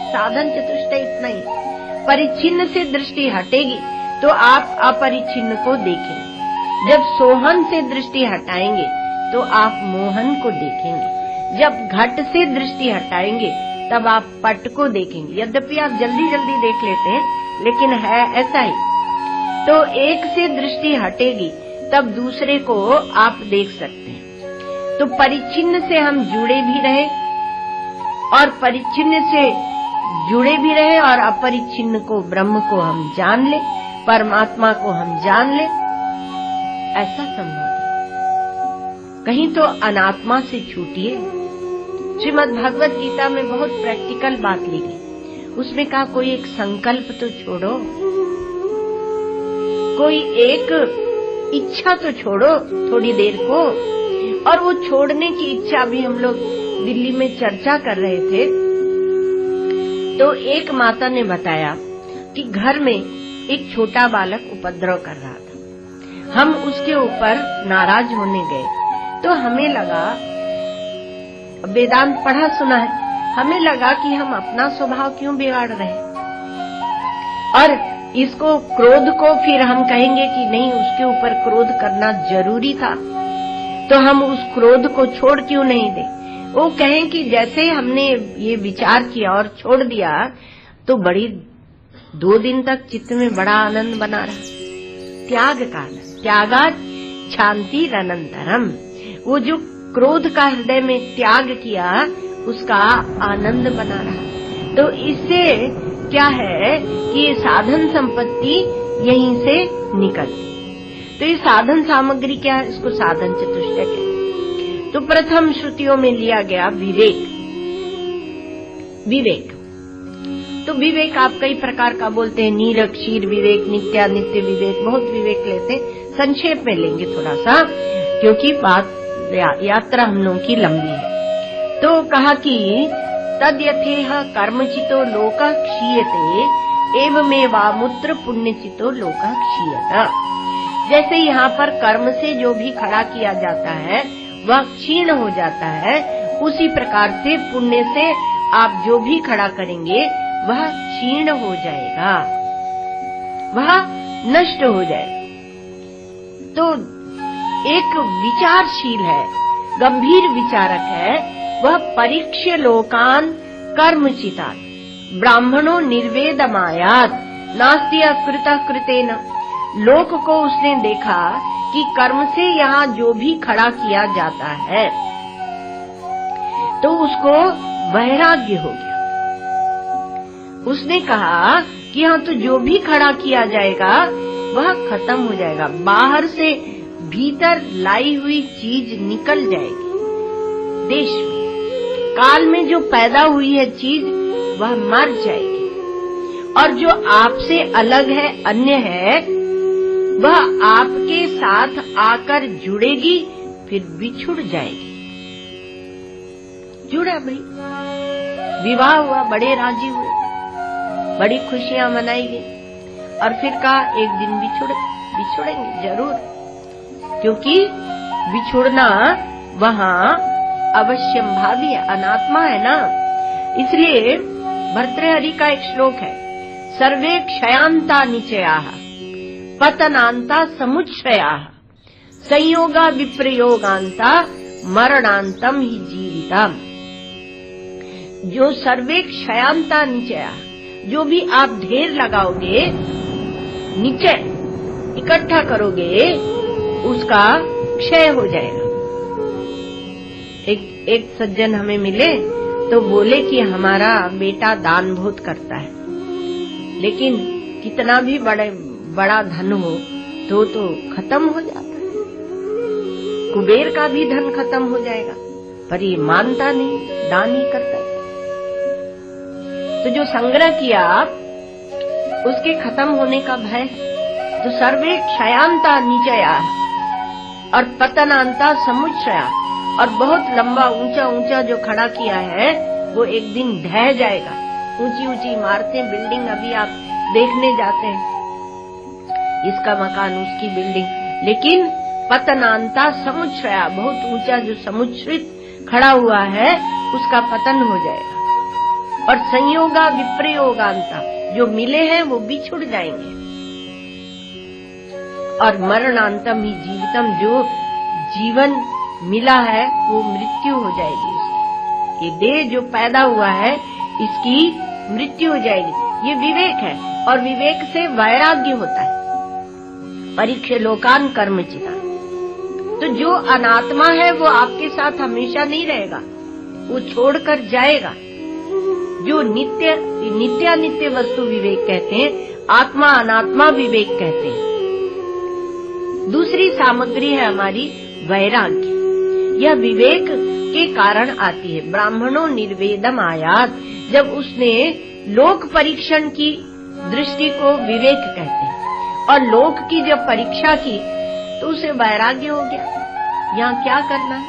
साधन चतुष्टय इतना ही। परिच्छिन्न से दृष्टि हटेगी तो आप अपरिच्छिन्न को देखेंगे। जब सोहन से दृष्टि हटाएंगे तो आप मोहन को देखेंगे। जब घट से दृष्टि हटाएंगे तब आप पट को देखेंगे। यद्यपि आप जल्दी जल्दी देख लेते हैं, लेकिन है ऐसा ही। तो एक से दृष्टि हटेगी तब दूसरे को आप देख सकते हैं। तो परिच्छिन्न से हम जुड़े भी रहे और परिच्छिन्न से जुड़े भी रहे और अपरिच्छिन्न को, ब्रह्म को हम जान ले, परमात्मा को हम जान ले, ऐसा संभव है। कहीं तो अनात्मा से छूटिए। श्रीमद् भगवत गीता में बहुत प्रैक्टिकल बात ली गई। उसमें कहा कोई एक संकल्प तो छोड़ो, कोई एक इच्छा तो छोड़ो थोड़ी देर को। और वो छोड़ने की इच्छा भी हम लोग दिल्ली में चर्चा कर रहे थे। तो एक माता ने बताया कि घर में एक छोटा बालक उपद्रव कर रहा था। हम उसके ऊपर नाराज होने गए। तो हमें लगा, वेदांत पढ़ा सुना है, हमें लगा कि हम अपना स्वभाव क्यों बिगाड़ रहे हैं, और इसको, क्रोध को फिर हम कहेंगे कि नहीं, उसके ऊपर क्रोध करना जरूरी था, तो हम उस क्रोध को छोड़ क्यों नहीं दें। वो कहें कि जैसे हमने ये विचार किया और छोड़ दिया तो बड़ी 2 दिन तक चित्त में बड़ा आनंद बना रहा। त्याग का आनंद, त्यागात शांति अनंतरम। वो जो क्रोध का हृदय में त्याग किया उसका आनंद बना रहा। तो इससे क्या है कि ये साधन संपत्ति यहीं से निकलती। तो ये साधन सामग्री क्या है, इसको साधन चतुष्टय कहते हैं। तो प्रथम श्रुतियों में लिया गया विवेक। विवेक तो विवेक आप कई प्रकार का बोलते हैं, नीरक्षीर विवेक, नित्यानित्य विवेक, बहुत विवेक लेते हैं। संक्षेप में लेंगे थोड़ा सा, क्योंकि बात यात्रा हम लोगों की लंबी है। तो कहा कि तद यथेह कर्मचितो लोकः क्षीयते एवमेवामुत्र पुण्यचितो लोकः क्षीयत। जैसे यहाँ पर कर्म से जो भी खड़ा किया जाता है वह क्षीण हो जाता है, उसी प्रकार से पुण्य से आप जो भी खड़ा करेंगे वह क्षीण हो जाएगा, वह नष्ट हो जाएगा। तो एक विचारशील है, गंभीर विचारक है, वह परीक्ष्य लोकान कर्मचितात् ब्राह्मणो निर्वेदमायात् नास्ति अकृतः कृतेन। लोक को उसने देखा कि कर्म से यहाँ जो भी खड़ा किया जाता है तो उसको वैराग्य हो गया। उसने कहा कि हाँ, तो जो भी खड़ा किया जाएगा वह खत्म हो जाएगा, बाहर से भीतर लाई हुई चीज निकल जाएगी। देश में काल में जो पैदा हुई है चीज वह मर जाएगी, और जो आपसे अलग है, अन्य है, वह आपके साथ आकर जुड़ेगी, फिर बिछुड़ जाएगी। जुड़ा भाई, विवाह हुआ, बड़े राजी हुए, बड़ी खुशियां मनाई गई, और फिर कहा एक दिन बिछुड़ेंगे जरूर, क्योंकि बिछुड़ना वहाँ अवश्यंभावी है, अनात्मा है ना। इसलिए भर्तृहरि का एक श्लोक है, सर्वे क्षयांता निचयाः पतनांता समुच्छयाः संयोगा विप्रयोगांता मरणांतम ही जीवितम। जो सर्वे क्षयांता निचयाः, जो भी आप ढेर लगाओगे, निचय इकट्ठा करोगे, उसका क्षय हो जाएगा। एक सज्जन हमें मिले, तो बोले कि हमारा बेटा दान बहुत करता है, लेकिन कितना भी बड़ा धन हो तो खत्म हो जाता है। कुबेर का भी धन खत्म हो जाएगा, पर ये मानता नहीं, दान ही करता है। तो जो संग्रह किया उसके खत्म होने का भय है। तो सर्वे क्षयांता निचया और पतनांता समुच्चया, और बहुत लंबा ऊंचा ऊंचा जो खड़ा किया है वो एक दिन ढह जाएगा। ऊंची ऊंची इमारतें, बिल्डिंग अभी आप देखने जाते हैं, इसका मकान, उसकी बिल्डिंग, लेकिन पतनांता समुच्चया, बहुत ऊंचा जो समुच्चरित खड़ा हुआ है उसका पतन हो जाएगा। और संयोगा विप्रयोगांता, जो मिले हैं वो बिछुड़ जाएंगे। और मरणांतम ही जीवितम, जो जीवन मिला है वो मृत्यु हो जाएगी उसकी। ये देह जो पैदा हुआ है इसकी मृत्यु हो जाएगी। ये विवेक है, और विवेक से वैराग्य होता है। परीक्ष लोकान कर्मचिता, तो जो अनात्मा है वो आपके साथ हमेशा नहीं रहेगा, वो छोड़कर जाएगा। जो नित्यानित्य वस्तु विवेक कहते हैं, आत्मा अनात्मा विवेक कहते हैं। दूसरी सामग्री है हमारी वैराग्य। यह विवेक के कारण आती है। ब्राह्मणों निर्वेदम आयात, जब उसने लोक परीक्षण की दृष्टि को विवेक कहते हैं, और लोक की जब परीक्षा की तो उसे वैराग्य हो गया। यहाँ क्या करना है?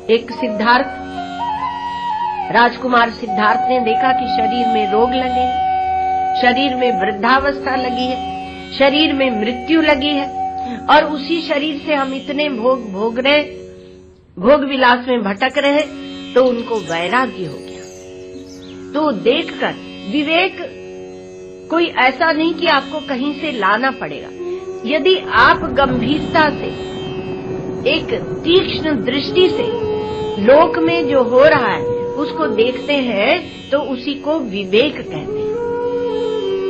एक सिद्धार्थ, राजकुमार सिद्धार्थ ने देखा कि शरीर में रोग लगे हैं, शरीर में वृद्धावस्था लगी है, शरीर में मृत्यु लगी है, और उसी शरीर से हम इतने भोग रहे, भोग विलास में भटक रहे, तो उनको वैराग्य हो गया। तो देखकर विवेक कोई ऐसा नहीं कि आपको कहीं से लाना पड़ेगा। यदि आप गंभीरता से, एक तीक्ष्ण दृष्टि से लोक में जो हो रहा है उसको देखते हैं तो उसी को विवेक कहते हैं।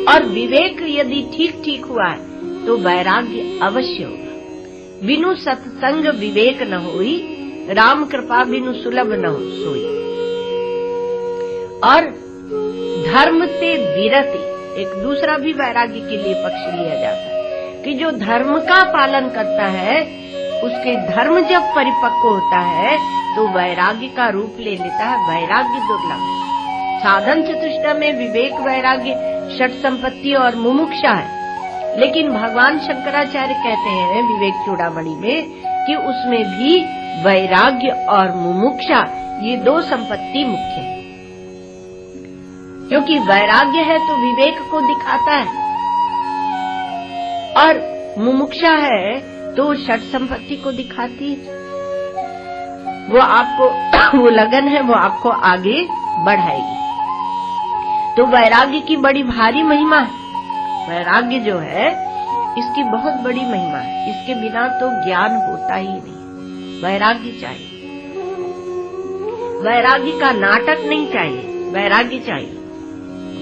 और विवेक यदि ठीक ठीक हुआ है तो वैराग्य अवश्य होगा। बिनु सत्संग विवेक न होई, राम कृपा बिनु सुलभ न हो सोई। और धर्म ते विरति, एक दूसरा भी वैराग्य के लिए पक्ष लिया जाता है कि जो धर्म का पालन करता है, उसके धर्म जब परिपक्व होता है तो वैराग्य का रूप ले लेता है। वैराग्य दुर्लभ। साधन चतुष्टय में विवेक, वैराग्य, षट संपत्ति और मुमुक्षा है, लेकिन भगवान शंकराचार्य कहते हैं विवेक चूड़ामणि में कि उसमें भी वैराग्य और मुमुक्षा, ये दो संपत्ति मुख्य है। क्योंकि वैराग्य है तो विवेक को दिखाता है, और मुमुक्षा है तो षट संपत्ति को दिखाती है। वो आपको वो लगन है, वो आपको आगे बढ़ाएगी। तो वैराग्य की बड़ी भारी महिमा है। वैराग्य जो है इसकी बहुत बड़ी महिमा है। इसके बिना तो ज्ञान होता ही नहीं। वैराग्य चाहिए। वैराग्य का नाटक नहीं चाहिए, वैराग्य चाहिए।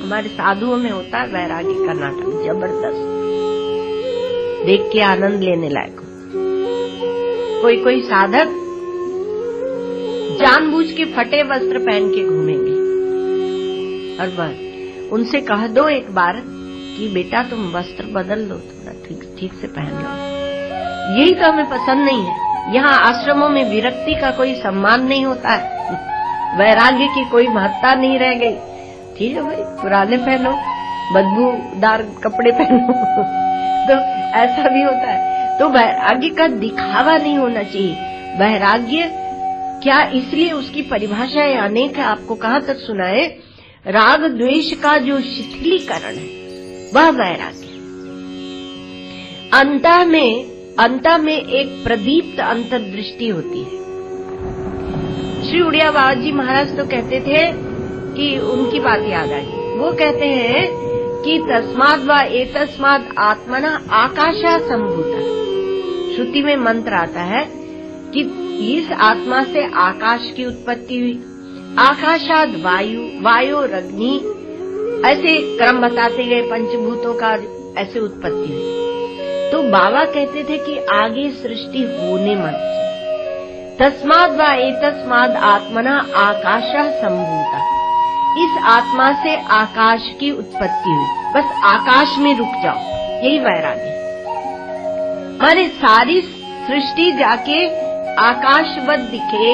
हमारे साधुओं में होता है वैराग्य का नाटक, जबरदस्त, देख के आनंद लेने लायक। कोई साधक जानबूझ के फटे वस्त्र पहन के घूमेंगे, और वह उनसे कह दो एक बार कि बेटा तुम वस्त्र बदल लो, थोड़ा ठीक से पहन लो। यही तो हमें पसंद नहीं है। यहाँ आश्रमों में विरक्ति का कोई सम्मान नहीं होता है, वैराग्य की कोई महत्ता नहीं रह गई। ठीक है भाई, पुराने पहनो, बदबूदार कपड़े पहनो तो ऐसा भी होता है। तो वैराग्य का दिखावा नहीं होना चाहिए। वैराग्य क्या, इसलिए उसकी परिभाषाएं अनेक है। आपको कहाँ तक सुनाए? राग द्वेष का जो शिथिलीकरण है वह वैराग्य। अंत में एक प्रदीप्त अंतर्दृष्टि होती है। श्री उड़िया बाबा जी महाराज तो कहते थे कि उनकी बात याद आई। वो कहते हैं कि तस्माद् वा एतस्माद् आत्मना आकाशा संभूता। श्रुति में मंत्र आता है कि इस आत्मा से आकाश की उत्पत्ति हुई, आकाशाद वायु, वायोरग्नि, ऐसे क्रम बताते गए पंचभूतों का ऐसे उत्पत्ति हुई। तो बाबा कहते थे कि आगे सृष्टि होने मत, तस्माद् वा एतस्माद् आत्मना आकाशः सम्भूता। इस आत्मा से आकाश की उत्पत्ति हुई, बस आकाश में रुक जाओ, यही वैराग्य। माने सारी सृष्टि जाके आकाशवत दिखे।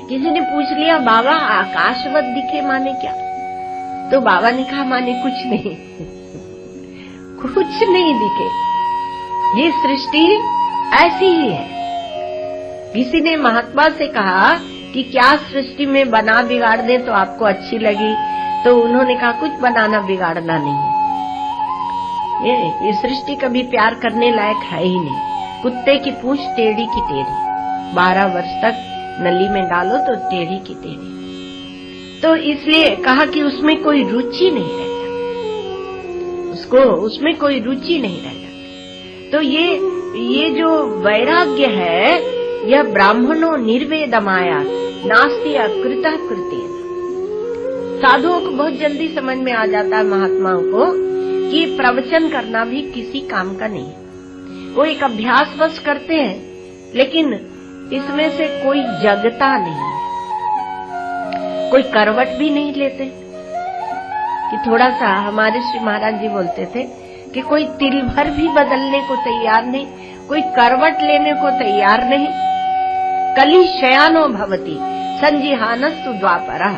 किसी ने पूछ लिया, बाबा आकाशवत दिखे माने क्या? तो बाबा ने कहा, माने कुछ नहीं कुछ नहीं दिखे, ये सृष्टि ऐसी ही है। किसी ने महात्मा से कहा कि क्या सृष्टि में बना बिगाड़ दे तो आपको अच्छी लगी? तो उन्होंने कहा, कुछ बनाना बिगाड़ना नहीं है, ये सृष्टि कभी प्यार करने लायक है ही नहीं। कुत्ते की पूंछ टेढ़ी की टेढ़ी, 12 वर्ष तक नली में डालो तो टेढ़ी की टेढ़ी। तो इसलिए कहा कि उसमें कोई रुचि नहीं रह जाती, उसमें कोई रुचि नहीं रह जाती। तो ये जो वैराग्य है, यह ब्राह्मणों निर्वेदमाया नास्ति अकृतः कृतेन। साधुओं को बहुत जल्दी समझ में आ जाता है, महात्माओं को, कि प्रवचन करना भी किसी काम का नहीं है। वो एक अभ्यास बस करते हैं, लेकिन इसमें से कोई जगता नहीं है, कोई करवट भी नहीं लेते। कि थोड़ा सा हमारे श्री महाराज जी बोलते थे कि कोई तिल भर भी बदलने को तैयार नहीं, कोई करवट लेने को तैयार नहीं। कली शयानो भवति संजिहानस्तु द्वापरः।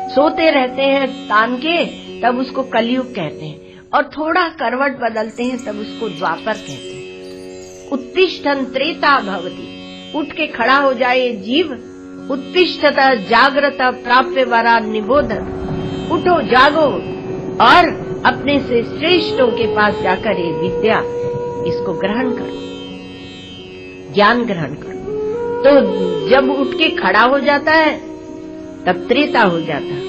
सोते रहते हैं तान के, तब उसको कलयुग कहते हैं, और थोड़ा करवट बदलते हैं तब उसको द्वापर कहते हैं। उत्तिष्ठन् त्रेता भवति, उठ के खड़ा हो जाए जीव। उत्तिष्ठत जागृत प्राप्य वरा निबोधत, उठो जागो और अपने से श्रेष्ठों के पास जाकर ये विद्या इसको ग्रहण करो, ज्ञान ग्रहण करो। तो जब उठ के खड़ा हो जाता है तब त्रेता हो जाता है।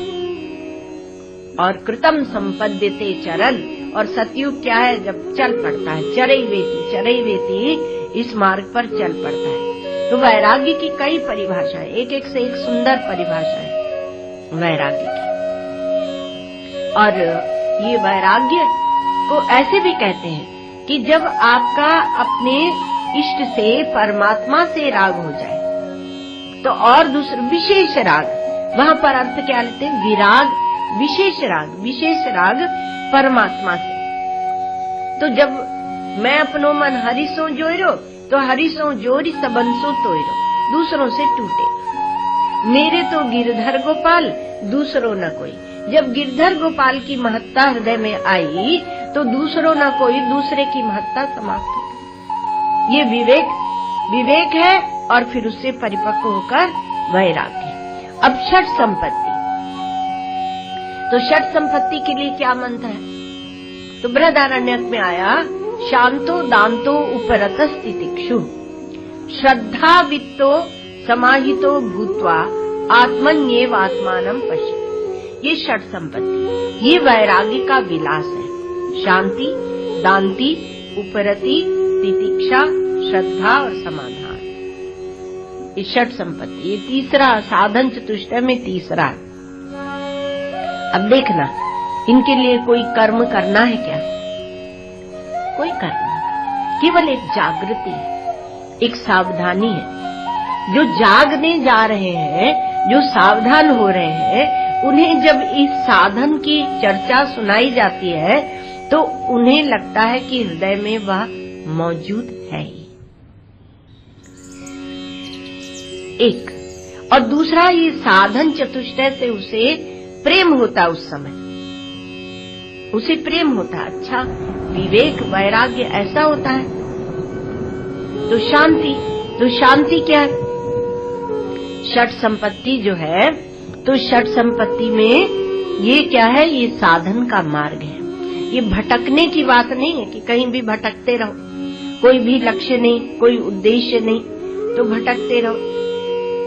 और कृतम संपद्यते चरल, और सतयुग क्या है? जब चल पड़ता है, चरैवेति इस मार्ग पर चल पड़ता है। तो वैराग्य की कई परिभाषाएं, एक एक से एक सुंदर परिभाषा है वैराग्य की। और ये वैराग्य को ऐसे भी कहते हैं कि जब आपका अपने इष्ट से, परमात्मा से राग हो जाए, तो और दूसरा विशेष राग, वहां पर अर्थ क्या लेते हैं? विराग, विशेष राग परमात्मा से। तो जब मैं अपनो मन हरिसों जोइरो, तो हरिसों जोरी सबंसो तोइरो, दूसरों से टूटे। मेरे तो गिरधर गोपाल, दूसरों न कोई। जब गिरधर गोपाल की महत्ता हृदय में आई, तो दूसरों न कोई, दूसरे की महत्ता समाप्त हो। ये विवेक है, और फिर उससे परिपक्व होकर वैराग्य। अब षट संपत्ति, तो षट संपत्ति के लिए क्या मंत्र है? तो बृहदारण्यक में आया, शांतो दांतो उपरतः स्थितिक्षु श्रद्धा वित्तो समाहितो भूत्वा आत्मन्येव आत्मानं पश्यति। ये षट संपत्ति, ये वैराग्य का विलास है। शांति, दांति, उपरति, तितिक्षा, श्रद्धा और समाधान, ये षट संपत्ति। ये तीसरा साधन चतुष्टय में तीसरा है। अब देखना, इनके लिए कोई कर्म करना है क्या? कोई कर्म नहीं, केवल एक जागृति है, एक सावधानी है। जो जागने जा रहे हैं, जो सावधान हो रहे हैं, उन्हें जब इस साधन की चर्चा सुनाई जाती है, तो उन्हें लगता है कि हृदय में वह मौजूद है ही। एक और दूसरा, ये साधन चतुष्टय से उसे प्रेम होता, उस समय उसे प्रेम होता। अच्छा, विवेक वैराग्य ऐसा होता है। तो शांति क्या है? षट संपत्ति जो है, तो षट संपत्ति में ये क्या है? ये साधन का मार्ग है। ये भटकने की बात नहीं है कि कहीं भी भटकते रहो, कोई भी लक्ष्य नहीं, कोई उद्देश्य नहीं, तो भटकते रहो।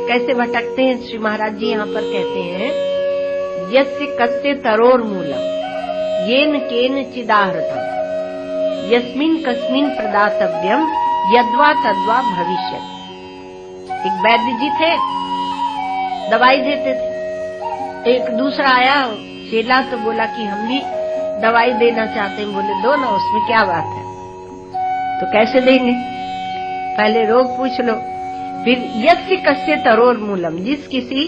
कैसे भटकते हैं? श्री महाराज जी यहाँ पर कहते हैं, यस्य कस्य तरोर मूलम येन केन चिदाहृतम यस्मिन कस्मिन प्रदातव्यम यद्वा तद्वा भविष्यति। एक वैद्य जी थे, दवाई देते थे। एक दूसरा आया चेला, तो बोला कि हम भी दवाई देना चाहते हैं। बोले दो ना, उसमें क्या बात है। तो कैसे देंगे? पहले रोग पूछ लो, फिर यस्य कस्य तरोर मूलम, जिस किसी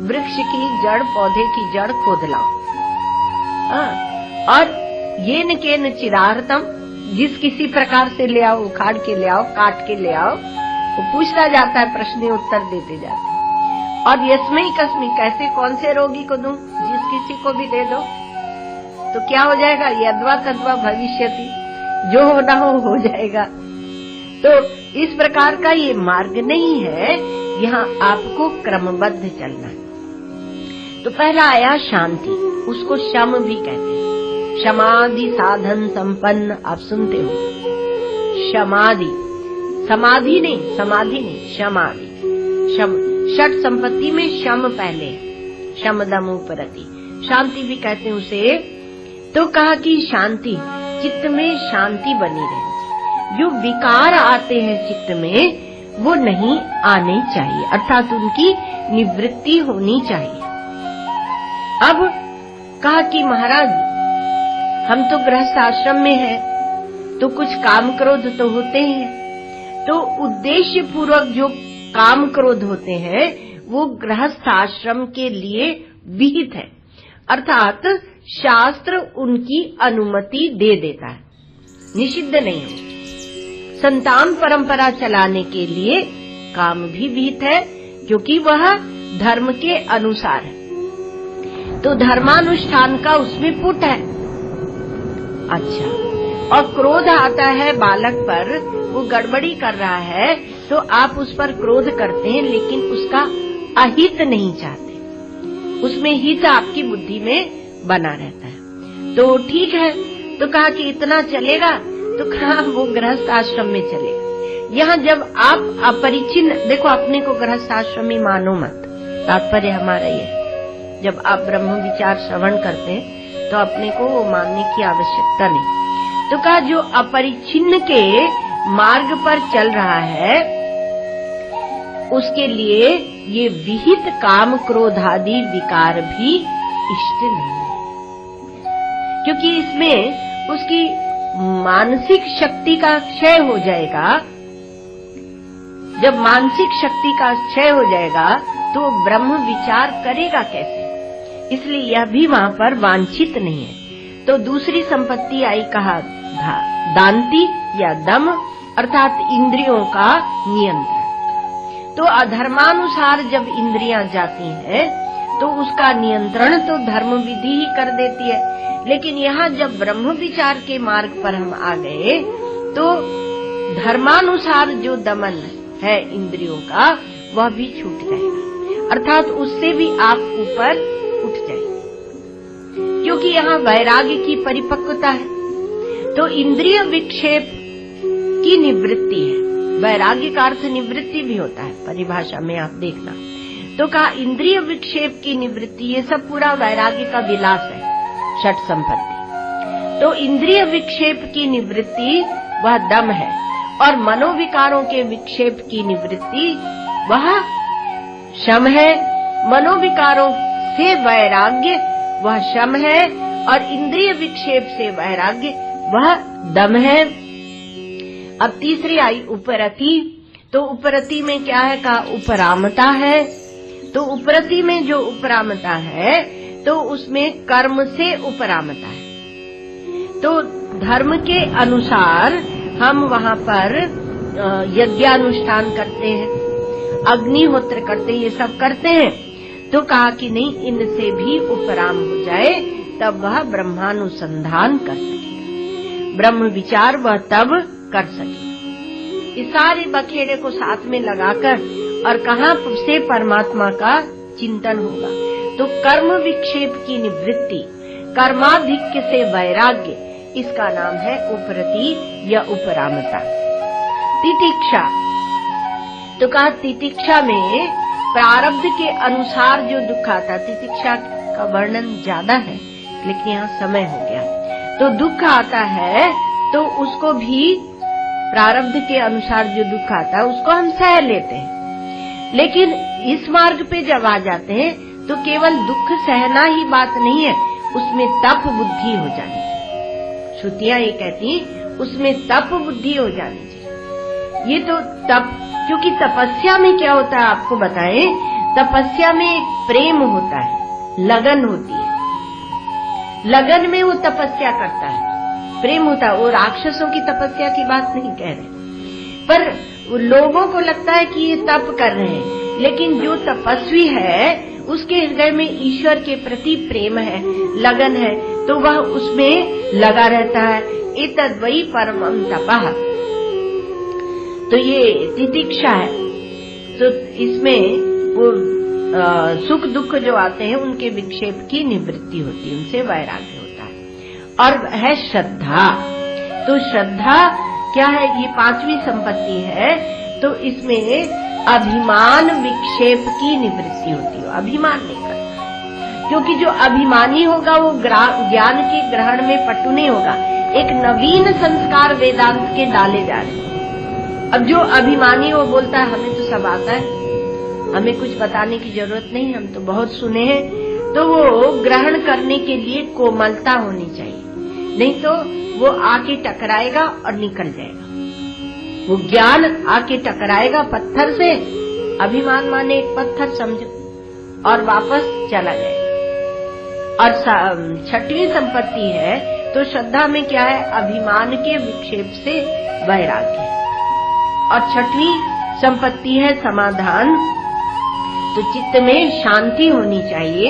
वृक्ष की जड़, पौधे की जड़ खोद लाओ। और ये न के न चिरारतम, जिस किसी प्रकार से ले आओ, उखाड़ के ले आओ, काट के ले आओ, वो पूछता जाता है, प्रश्न उत्तर देते जाते हैं। और यस्मई कस्मी, कैसे कौन से रोगी को दूं, जिस किसी को भी दे दो तो क्या हो जाएगा, यद्वा तद्वा भविष्यति, जो होना हो जाएगा। तो इस प्रकार का ये मार्ग नहीं है, यहाँ आपको क्रमबद्ध चलना है। तो पहला आया शांति, उसको शम भी कहते हैं। समाधि साधन संपन्न, आप सुनते हो, समाधि, समाधि नहीं, समाधि नहीं, समाधि। शम, षट संपत्ति में शम पहले है, शम दम उपरति, शांति भी कहते हैं उसे। तो कहा कि शांति, चित्त में शांति बनी रहे, जो विकार आते हैं चित्त में वो नहीं आने चाहिए, अर्थात उनकी निवृत्ति होनी चाहिए। अब कहा कि महाराज हम तो गृहस्थ आश्रम में हैं, तो कुछ काम क्रोध तो होते हैं, तो उद्देश्य पूर्वक जो काम क्रोध होते हैं वो गृहस्थ आश्रम के लिए विहित है, अर्थात शास्त्र उनकी अनुमति दे देता है, निषिद्ध नहीं है। संतान परंपरा चलाने के लिए काम भी विहित है, क्योंकि वह धर्म के अनुसार है, तो धर्मानुष्ठान का उसमें पुट है। अच्छा, और क्रोध आता है बालक पर, वो गड़बड़ी कर रहा है, तो आप उस पर क्रोध करते हैं, लेकिन उसका अहित नहीं चाहते, उसमें हित आपकी बुद्धि में बना रहता है। तो ठीक है, तो कहा कि इतना चलेगा, तो कहा वो गृहस्थ आश्रम में चलेगा। यहाँ जब आप अपरिचिन्न, देखो अपने को गृहस्थ आश्रमी मानो मत, तात्पर्य हमारा ये है, जब आप ब्रह्म विचार श्रवण करते हैं तो अपने को वो मानने की आवश्यकता नहीं। तो कहा जो अपरिचिन्न के मार्ग पर चल रहा है उसके लिए ये विहित काम क्रोध आदि विकार भी इष्ट नहीं है, क्योंकि इसमें उसकी मानसिक शक्ति का क्षय हो जाएगा। जब मानसिक शक्ति का क्षय हो जाएगा तो ब्रह्म विचार करेगा कैसे, इसलिए यह भी वहां पर वांछित नहीं है। तो दूसरी संपत्ति आई, कहा दांति या दम, अर्थात इंद्रियों का नियंत्रण। तो अधर्मानुसार जब इंद्रियां जाती हैं तो उसका नियंत्रण तो धर्म विधि ही कर देती है, लेकिन यहाँ जब ब्रह्म विचार के मार्ग पर हम आ गए तो धर्मानुसार जो दमन है इंद्रियों का वह भी छूट जाएगा, अर्थात उससे भी आप ऊपर उठ जाएंगे, क्योंकि यहाँ वैराग्य की परिपक्वता है। तो इंद्रिय विक्षेप की निवृत्ति है, वैराग्य का अर्थ निवृत्ति भी होता है परिभाषा में, आप देखना। तो कहा इंद्रिय विक्षेप की निवृत्ति, ये सब पूरा वैराग्य का विलास है, षट संपत्ति। तो इंद्रिय विक्षेप की निवृत्ति वह दम है, और मनोविकारों के विक्षेप की निवृत्ति वह शम है। मनोविकारों से वैराग्य वह शम है, और इंद्रिय विक्षेप से वैराग्य वह दम है। अब तीसरी आई उपरति। तो उपरति में क्या है, कहा उपरामता है। तो उपरति में जो उपरामता है तो उसमें कर्म से उपरामता है। तो धर्म के अनुसार हम वहाँ पर यज्ञानुष्ठान करते हैं, अग्निहोत्र करते हैं, ये सब करते हैं। तो कहा कि नहीं, इनसे भी उपराम हो जाए तब वह ब्रह्मानुसंधान कर सकेगा, ब्रह्म विचार वह तब कर सकेगा। इस सारे बखेड़े को साथ में लगाकर और कहाँ से परमात्मा का चिंतन होगा, तो कर्म विक्षेप की निवृत्ति, कर्माधिक्य से वैराग्य, इसका नाम है उपरति या उपरामता। तितिक्षा, तो कहा तितिक्षा में प्रारब्ध के अनुसार जो दुख आता, तितिक्षा का वर्णन ज्यादा है लेकिन यहाँ समय हो गया। तो दुख आता है तो उसको भी प्रारब्ध के अनुसार जो दुख आता है उसको हम सह लेते हैं, लेकिन इस मार्ग पे जब आ जाते हैं तो केवल दुख सहना ही बात नहीं है, उसमें तप बुद्धि हो जानी चाहिए। श्रुतियां ये कहती उसमें तप बुद्धि हो जानी चाहिए। ये तो तप क्योंकि तपस्या में क्या होता है आपको बताएं, तपस्या में एक प्रेम होता है, लगन होती है, लगन में वो तपस्या करता है, प्रेम होता है। वो राक्षसों की तपस्या की बात नहीं कह रहे, पर लोगों को लगता है कि ये तप कर रहे हैं, लेकिन जो तपस्वी है उसके हृदय में ईश्वर के प्रति प्रेम है, लगन है, तो वह उसमें लगा रहता है। एतद्वै परमं तपः, तो ये तितिक्षा है। तो इसमें वो सुख दुख जो आते हैं उनके विक्षेप की निवृत्ति होती है, उनसे वैराग्य होता है। और है श्रद्धा, तो श्रद्धा क्या है, ये पांचवी संपत्ति है। तो इसमें अभिमान विक्षेप की निवृत्ति होती है, अभिमान नहीं करता, क्योंकि जो अभिमानी होगा वो ज्ञान के ग्रहण में पटु नहीं होगा। एक नवीन संस्कार वेदांत के डाले जा रहे हैं। अब जो अभिमानी वो बोलता है हमें तो सब आता है, हमें कुछ बताने की जरूरत नहीं, हम तो बहुत सुने हैं, तो वो ग्रहण करने के लिए कोमलता होनी चाहिए, नहीं तो वो आके टकराएगा और निकल जाएगा। वो ज्ञान आके टकराएगा पत्थर से, अभिमान माने एक पत्थर समझो, और वापस चला जाएगा। और छठवीं संपत्ति है, तो श्रद्धा में क्या है, अभिमान के विक्षेप से वैराग्य। और छठवीं संपत्ति है समाधान, तो चित्त में शांति होनी चाहिए।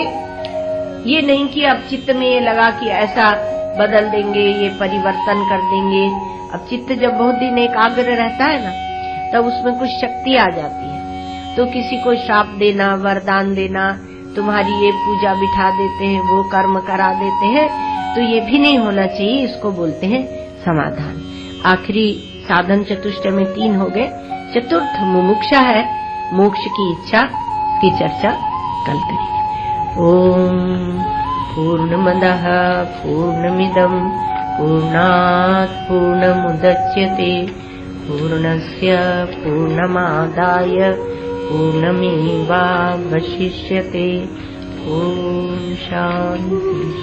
ये नहीं कि अब चित्त में ये लगा कि ऐसा बदल देंगे, ये परिवर्तन कर देंगे। अब चित्त जब बहुत दिन एकाग्र रहता है ना, तब उसमें कुछ शक्ति आ जाती है। तो किसी को श्राप देना, वरदान देना, तुम्हारी ये पूजा बिठा देते हैं, वो कर्म करा देते हैं, तो ये भी नहीं होना चाहिए। इसको बोलते हैं समाधान। आखिरी साधन चतुष्टय में 3 हो गए। चतुर्थ मुमुक्षा है, मोक्ष की इच्छा की चर्चा कल करेंगे। ओम पूर्णमदः पूर्णमिदं पूर्णात् पूर्णमुदच्यते पूर्णस्य पूर्णमादाय पूर्णमेवावशिष्यते। ओम शांति।